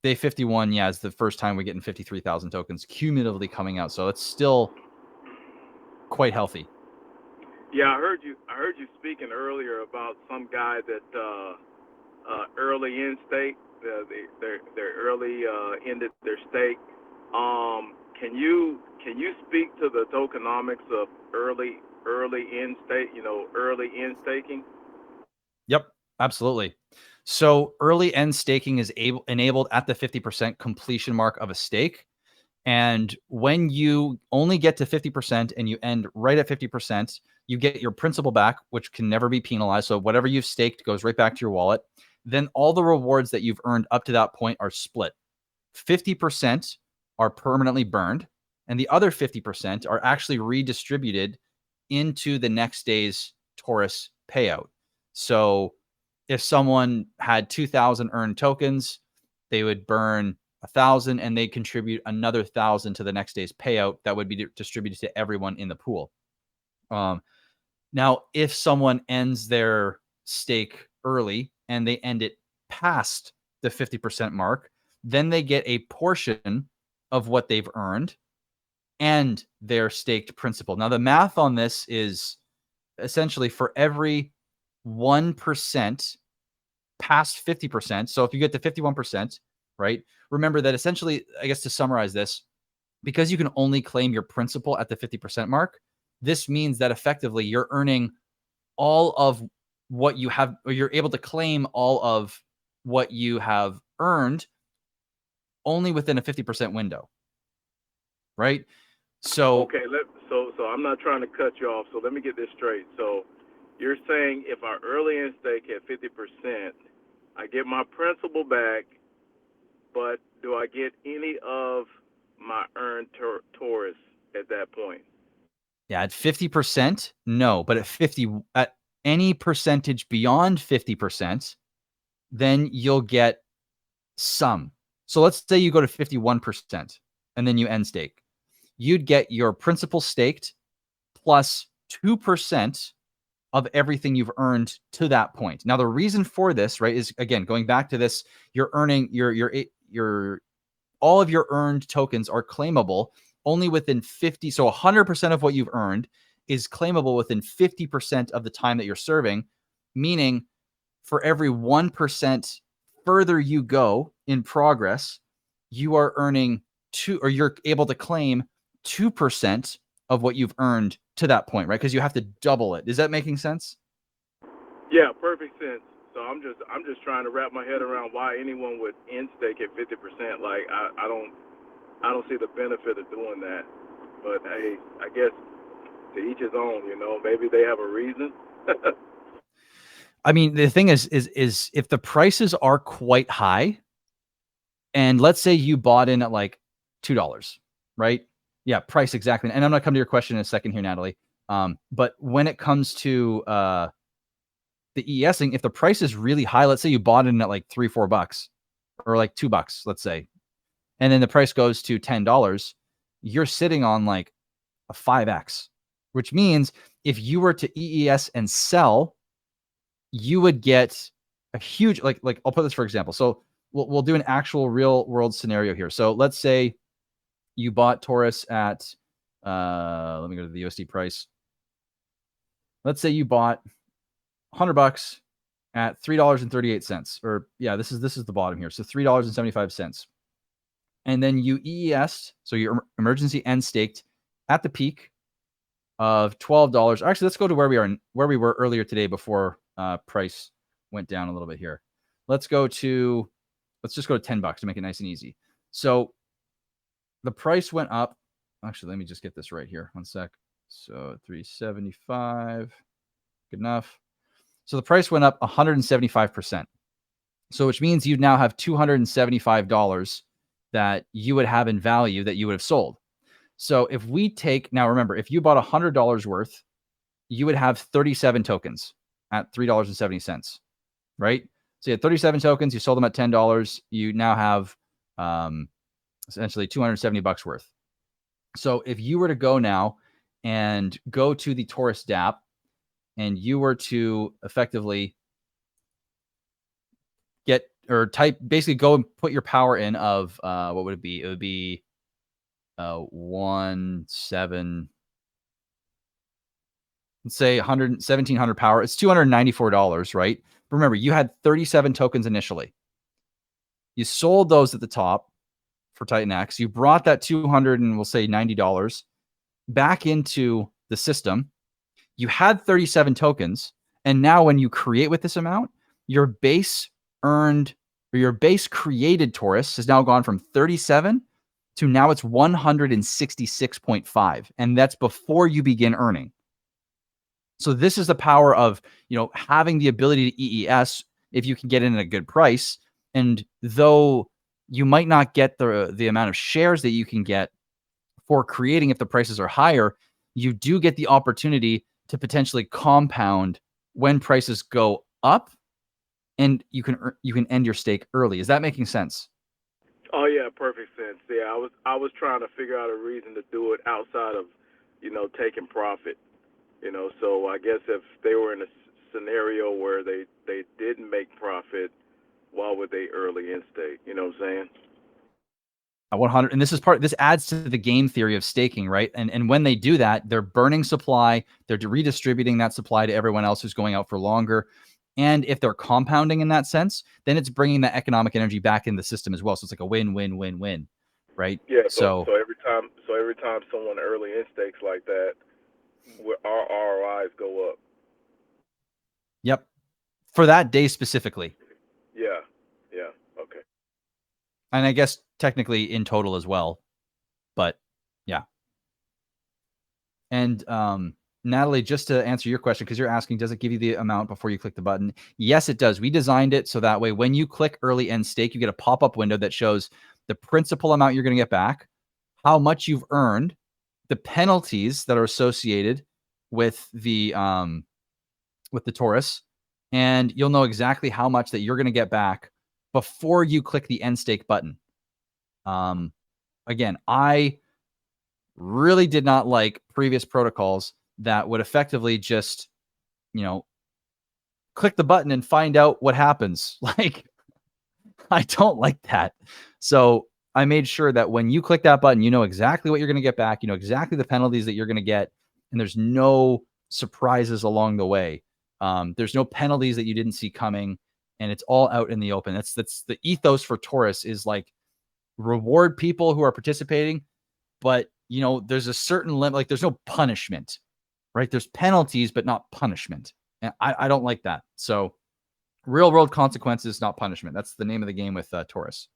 day 51, yeah, is the first time we're getting 53,000 tokens cumulatively coming out. So it's still quite healthy. Yeah, I heard you speaking earlier about some guy that early in stake, they early ended their stake. Can you speak to the tokenomics of early in stake? Early in staking. Yep, absolutely. So early end staking is enabled at the 50% completion mark of a stake. And when you only get to 50% and you end right at 50%, you get your principal back, which can never be penalized. So whatever you've staked goes right back to your wallet. Then all the rewards that you've earned up to that point are split. 50% are permanently burned, and the other 50% are actually redistributed into the next day's Torus payout. So if someone had 2,000 earned tokens, they would burn 1,000 and they contribute another 1,000 to the next day's payout that would be distributed to everyone in the pool. Now, if someone ends their stake early and they end it past the 50% mark, then they get a portion of what they've earned and their staked principal. Now, the math on this is essentially for every 1% past 50%. So if you get to 51%, right? Remember that essentially, I guess to summarize this, because you can only claim your principal at the 50% mark, this means that effectively you're earning all of what you have, or you're able to claim all of what you have earned only within a 50% window, right? So Okay, so I'm not trying to cut you off. So let me get this straight. So you're saying if I early in stake at 50%, I get my principal back, but do I get any of my earned Torus at that point? yeah, at 50%, no, but at any percentage beyond 50%, then you'll get some. So let's say you go to 51% and then you end stake. You'd get your principal staked plus 2% of everything you've earned to that point. Now, the reason for this, right, is again, going back to this, you're earning your all of your earned tokens are claimable only within 50. So 100% of what you've earned is claimable within 50% of the time that you're serving, meaning for every 1% further you go in progress, you are earning you're able to claim 2% of what you've earned to that point, right? Because you have to double it. Is that making sense? Yeah, perfect sense. So I'm just trying to wrap my head around why anyone would end stake at 50%. Like I don't see the benefit of doing that. But hey, I guess to each his own. Maybe they have a reason. I mean, the thing is if the prices are quite high, and let's say you bought in at like $2, right? Yeah, price exactly. And I'm going to come to your question in a second here, Natalie. But when it comes to the EESing, if the price is really high, let's say you bought it at like $3-4 or like $2, let's say, and then the price goes to $10, you're sitting on like a 5x, which means if you were to EES and sell, you would get a huge, like I'll put this for example. So we'll do an actual real world scenario here. So let's say you bought Torus at, let me go to the USD price. Let's say you bought $100 at $3.38, or yeah, this is the bottom here. So $3.75. And then you EES, so your emergency end staked at the peak of $12. Actually, let's go to where we were earlier today before price went down a little bit here. Let's just go to $10 to make it nice and easy. So the price went up. Actually, let me just get this right here. One sec. So 375, good enough. So the price went up 175%. So which means you now have $275 that you would have in value that you would have sold. So if we take, now remember, if you bought $100 worth, you would have 37 tokens at $3.70, right? So you had 37 tokens, you sold them at $10, you now have essentially $270 worth. So if you were to go now and go to the Torus dApp and you were to effectively get, or type, basically go and put your power in of, what would it be? It would be 17, let's say 1700 power. It's $294, right? Remember, you had 37 tokens initially. You sold those at the top for Titan X. You brought that 200 and we'll say $90 back into the system. You had 37 tokens. And now when you create with this amount, your base earned, or your base created Torus has now gone from 37 to now it's 166.5. And that's before you begin earning. So this is the power of, having the ability to EES if you can get in at a good price. And though you might not get the amount of shares that you can get for creating if the prices are higher, you do get the opportunity to potentially compound when prices go up, and you can end your stake early. Is that making sense? Oh yeah, perfect sense. Yeah, I was trying to figure out a reason to do it outside of, taking profit. So I guess if they were in a scenario where they didn't make profit, why would they early in stake? You know what I'm saying? 100. And this adds to the game theory of staking, right? And when they do that, they're burning supply, they're redistributing that supply to everyone else who's going out for longer. And if they're compounding in that sense, then it's bringing that economic energy back in the system as well. So it's like a win-win-win-win, right? Yeah. So every time someone early in stakes like that, our ROIs go up. Yep. For that day specifically. Yeah. Okay. And I guess technically in total as well. But yeah. And Natalie, just to answer your question, because you're asking, does it give you the amount before you click the button? Yes, it does. We designed it so that way when you click early end stake, you get a pop-up window that shows the principal amount you're going to get back, how much you've earned, the penalties that are associated with the Torus, and you'll know exactly how much that you're going to get back before you click the end stake button. Again, I really did not like previous protocols that would effectively just, click the button and find out what happens. Like, I don't like that. So I made sure that when you click that button, you know exactly what you're going to get back. You know exactly the penalties that you're going to get. And there's no surprises along the way. There's no penalties that you didn't see coming. And it's all out in the open. That's the ethos for Torus, is like reward people who are participating. But, there's a certain limit. Like, there's no punishment, right? There's penalties, but not punishment. And I don't like that. So real world consequences, not punishment. That's the name of the game with Torus.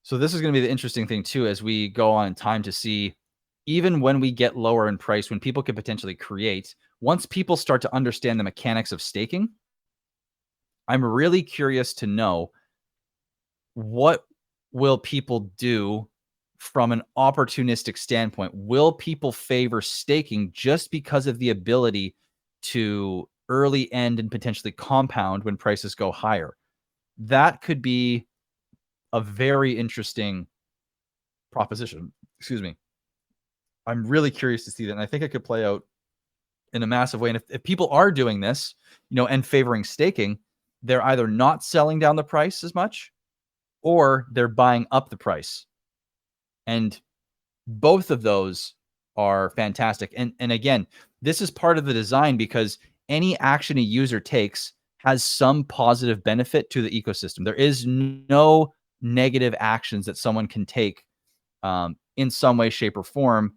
So this is going to be the interesting thing too, as we go on in time, to see, even when we get lower in price, when people could potentially create, once people start to understand the mechanics of staking, I'm really curious to know, what will people do from an opportunistic standpoint, will people favor staking just because of the ability to early end and potentially compound when prices go higher? That could be a very interesting proposition. Excuse me. I'm really curious to see that. And I think it could play out in a massive way. And if people are doing this, and favoring staking, they're either not selling down the price as much or they're buying up the price. And both of those are fantastic. And again, this is part of the design because any action a user takes has some positive benefit to the ecosystem. There is no negative actions that someone can take in some way, shape, or form,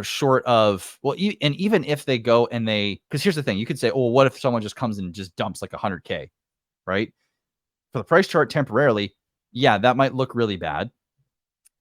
short of, and even if they go and because here's the thing, you could say, oh, what if someone just comes and just dumps like 100K, right? For the price chart temporarily, yeah, that might look really bad.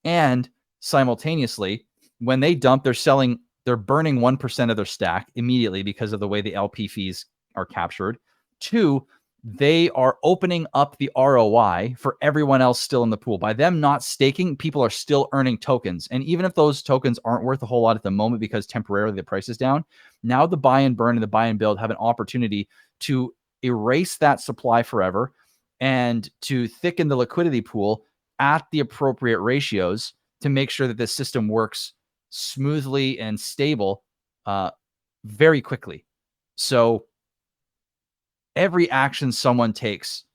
And simultaneously, when they dump, they're burning 1% of their stack immediately because of the way the LP fees are captured. 2, they are opening up the ROI for everyone else still in the pool. By them not staking, people are still earning tokens. And even if those tokens aren't worth a whole lot at the moment because temporarily the price is down, now the buy and burn and the buy and build have an opportunity to erase that supply forever and to thicken the liquidity pool at the appropriate ratios to make sure that the system works smoothly and stable very quickly. So every action someone takes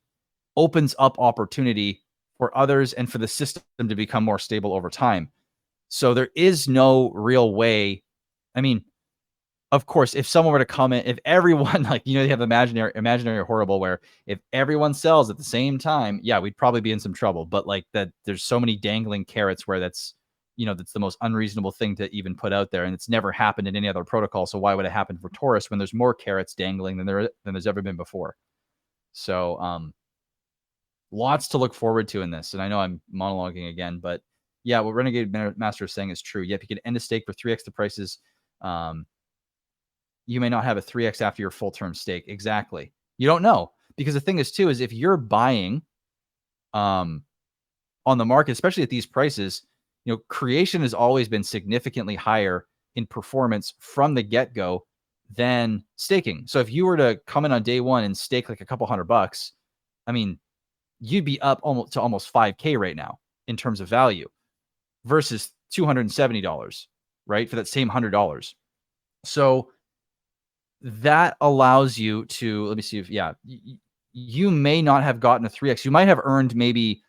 opens up opportunity for others and for the system to become more stable over time. So there is no real way. I mean, of course, if someone were to comment, if everyone, you have imaginary horrible, where if everyone sells at the same time, yeah, we'd probably be in some trouble. But that there's so many dangling carrots where that's the most unreasonable thing to even put out there. And it's never happened in any other protocol. So why would it happen for Torus when there's more carrots dangling than there's ever been before? So lots to look forward to in this. And I know I'm monologuing again, but yeah, what Renegade Master is saying is true. Yep, you could end a stake for 3x the prices. You may not have a 3x after your full term stake. Exactly. You don't know, because the thing is too, is if you're buying on the market, especially at these prices, creation has always been significantly higher in performance from the get-go than staking. So if you were to come in on day one and stake like a couple $100, I mean, you'd be up almost 5K right now in terms of value versus $270, right? For that same $100. So that allows you to, let me see if, you may not have gotten a 3x. You might have earned maybe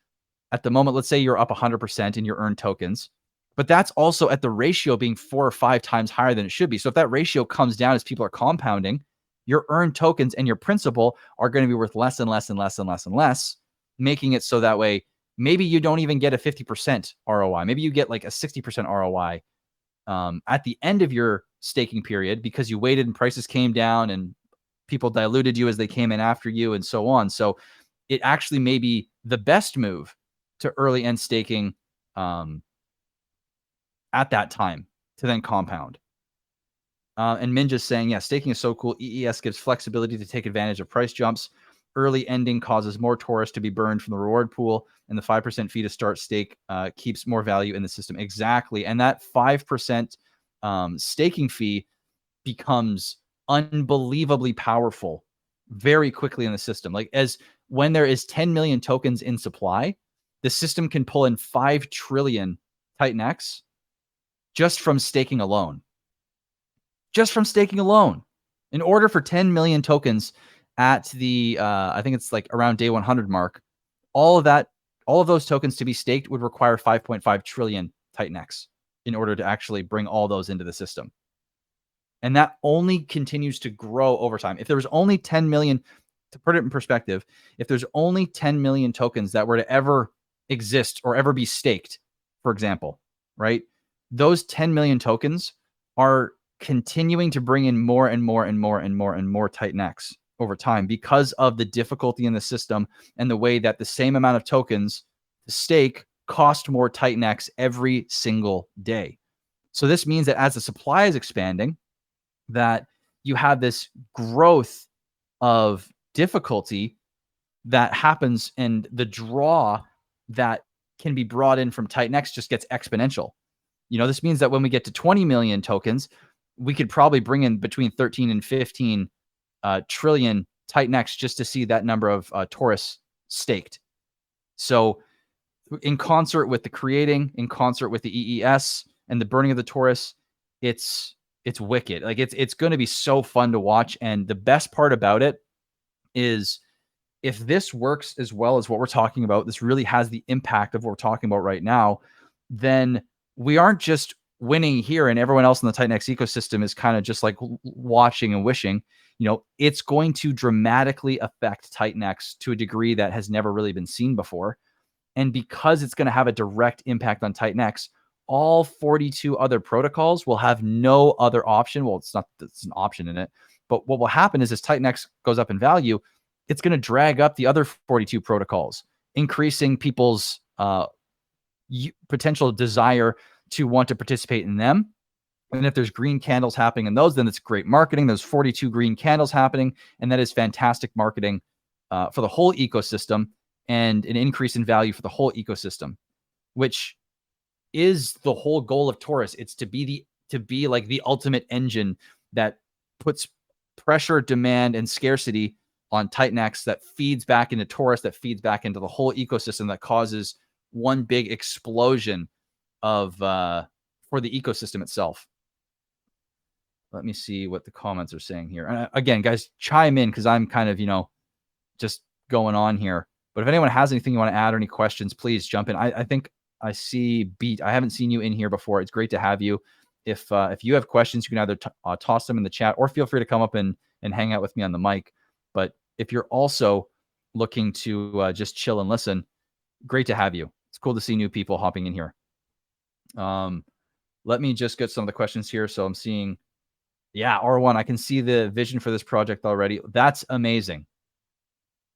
at the moment, let's say you're up 100% in your earned tokens, but that's also at the ratio being 4 or 5 times higher than it should be. So if that ratio comes down as people are compounding, your earned tokens and your principal are going to be worth less and less and less and less and less, making it so that way, maybe you don't even get a 50% ROI. Maybe you get like a 60% ROI at the end of your staking period because you waited and prices came down and people diluted you as they came in after you and so on. So it actually may be the best move to early end staking at that time to then compound. And Minja's saying, yeah, staking is so cool. EES gives flexibility to take advantage of price jumps. Early ending causes more Torus to be burned from the reward pool, and the 5% fee to start stake keeps more value in the system. Exactly. And that 5% staking fee becomes unbelievably powerful very quickly in the system. As when there is 10 million tokens in supply, the system can pull in 5 trillion Titan X just from staking alone. Just from staking alone. In order for 10 million tokens at the, I think it's around day 100 mark, all of those tokens to be staked would require 5.5 trillion Titan X in order to actually bring all those into the system. And that only continues to grow over time. If there was only 10 million, to put it in perspective, if there's only 10 million tokens that were to ever exist or ever be staked, for example, right? Those 10 million tokens are continuing to bring in more and more and more and more and more Titan X over time because of the difficulty in the system and the way that the same amount of tokens to stake cost more Titan X every single day. So this means that as the supply is expanding, that you have this growth of difficulty that happens, and the draw that can be brought in from Titanx just gets exponential. You know, this means that when we get to 20 million tokens, we could probably bring in between 13 and 15 trillion Titanx just to see that number of Torus staked. So in concert with the creating, in concert with the EES and the burning of the Torus, it's wicked. Like it's going to be so fun to watch. And the best part about it is if this works as well as what we're talking about, this really has the impact of what we're talking about right now, then we aren't just winning here and everyone else in the Titanx ecosystem is kind of just like watching and wishing. You know, it's going to dramatically affect Titanx to a degree that has never really been seen before. And because it's going to have a direct impact on Titanx, all 42 other protocols will have no other option. Well, it's not, it's an option in it, but what will happen is as Titanx goes up in value, it's going to drag up the other 42 protocols, increasing people's potential desire to want to participate in them. And if there's green candles happening in those, then it's great marketing. There's 42 green candles happening, and that is fantastic marketing for the whole ecosystem and an increase in value for the whole ecosystem, which is the whole goal of Torus. It's to be like the ultimate engine that puts pressure, demand, and scarcity on Titanx that feeds back into Torus, that feeds back into the whole ecosystem, that causes one big explosion of for the ecosystem itself. Let me see what the comments are saying here. And again, guys, chime in because I'm kind of, just going on here. But if anyone has anything you want to add or any questions, please jump in. I think I see Beat. I haven't seen you in here before. It's great to have you. If you have questions, you can either toss them in the chat or feel free to come up and hang out with me on the mic. But if you're also looking to just chill and listen, great to have you. It's cool to see new people hopping in here. Let me just get some of the questions here. So I'm seeing, yeah, R1, I can see the vision for this project already. That's amazing.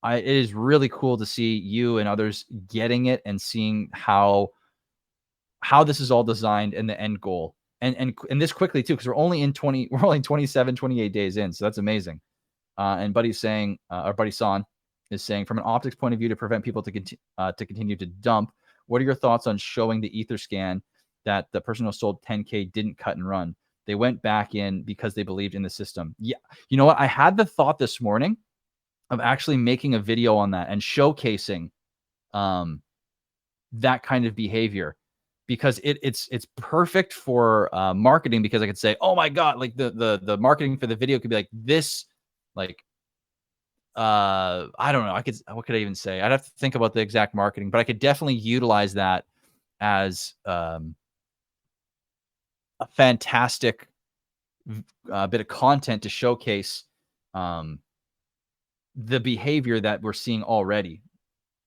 It is really cool to see you and others getting it and seeing how this is all designed and the end goal. And this quickly too, because we're only 27, 28 days in. So that's amazing. And Buddy's saying, or Buddy San is saying, from an optics point of view, to prevent people to continue to dump, what are your thoughts on showing the Etherscan that the person who sold 10K didn't cut and run? They went back in because they believed in the system. Yeah. You know what? I had the thought this morning of actually making a video on that and showcasing that kind of behavior, because it's perfect for marketing, because I could say, oh my God, like the marketing for the video could be like this, like, I don't know. What could I even say? I'd have to think about the exact marketing, but I could definitely utilize that as a fantastic bit of content to showcase the behavior that we're seeing already.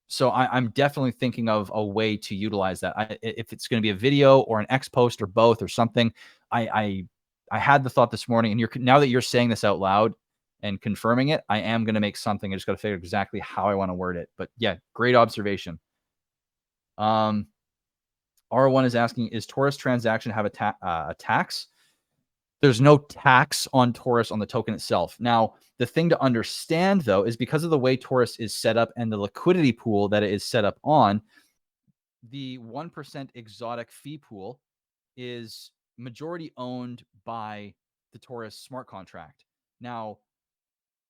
So I'm definitely thinking of a way to utilize that. If it's going to be a video or an X post or both or something, I had the thought this morning, and now that you're saying this out loud and confirming it, I am going to make something. I just got to figure exactly how I want to word it. But yeah, great observation. R1 is asking, is Torus transaction have a tax? There's no tax on Torus on the token itself. Now, the thing to understand, though, is because of the way Torus is set up and the liquidity pool that it is set up on, the 1% exotic fee pool is majority owned by the Torus smart contract. Now,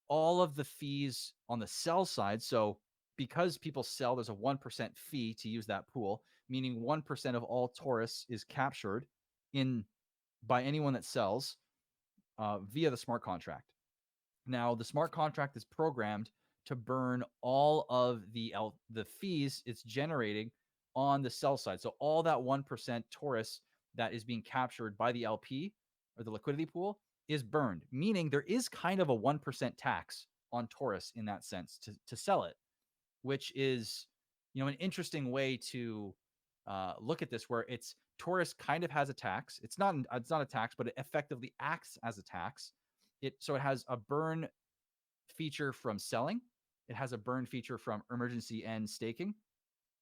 all of the fees on the sell side, so because people sell, there's a 1% fee to use that pool, meaning 1% of all Torus is captured by anyone that sells via the smart contract. Now, the smart contract is programmed to burn all of the fees it's generating on the sell side. So all that 1% Torus that is being captured by the LP or the liquidity pool is burned, meaning there is kind of a 1% tax on Torus in that sense to sell it, which is, an interesting way to look at this, where it's Torus kind of has a tax. It's not a tax, but it effectively acts as a tax. So it has a burn feature from selling. It has a burn feature from emergency and staking.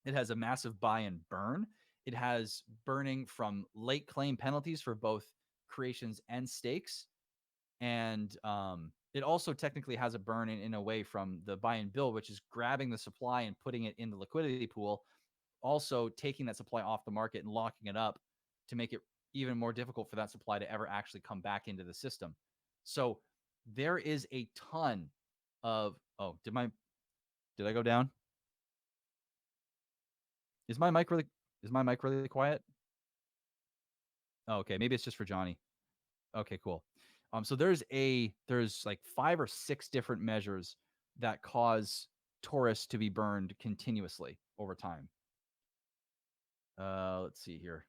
It has a massive buy and burn. It has burning from late claim penalties for both creations and stakes. And it also technically has a burn in a way from the buy and build, which is grabbing the supply and putting it in the liquidity pool also taking that supply off the market and locking it up to make it even more difficult for that supply to ever actually come back into the system. So there is a ton of, oh, did I go down? Is my mic really quiet? Oh, okay, maybe it's just for Johnny. Okay, cool. So there's like 5 or 6 different measures that cause Torus to be burned continuously over time. Let's see here.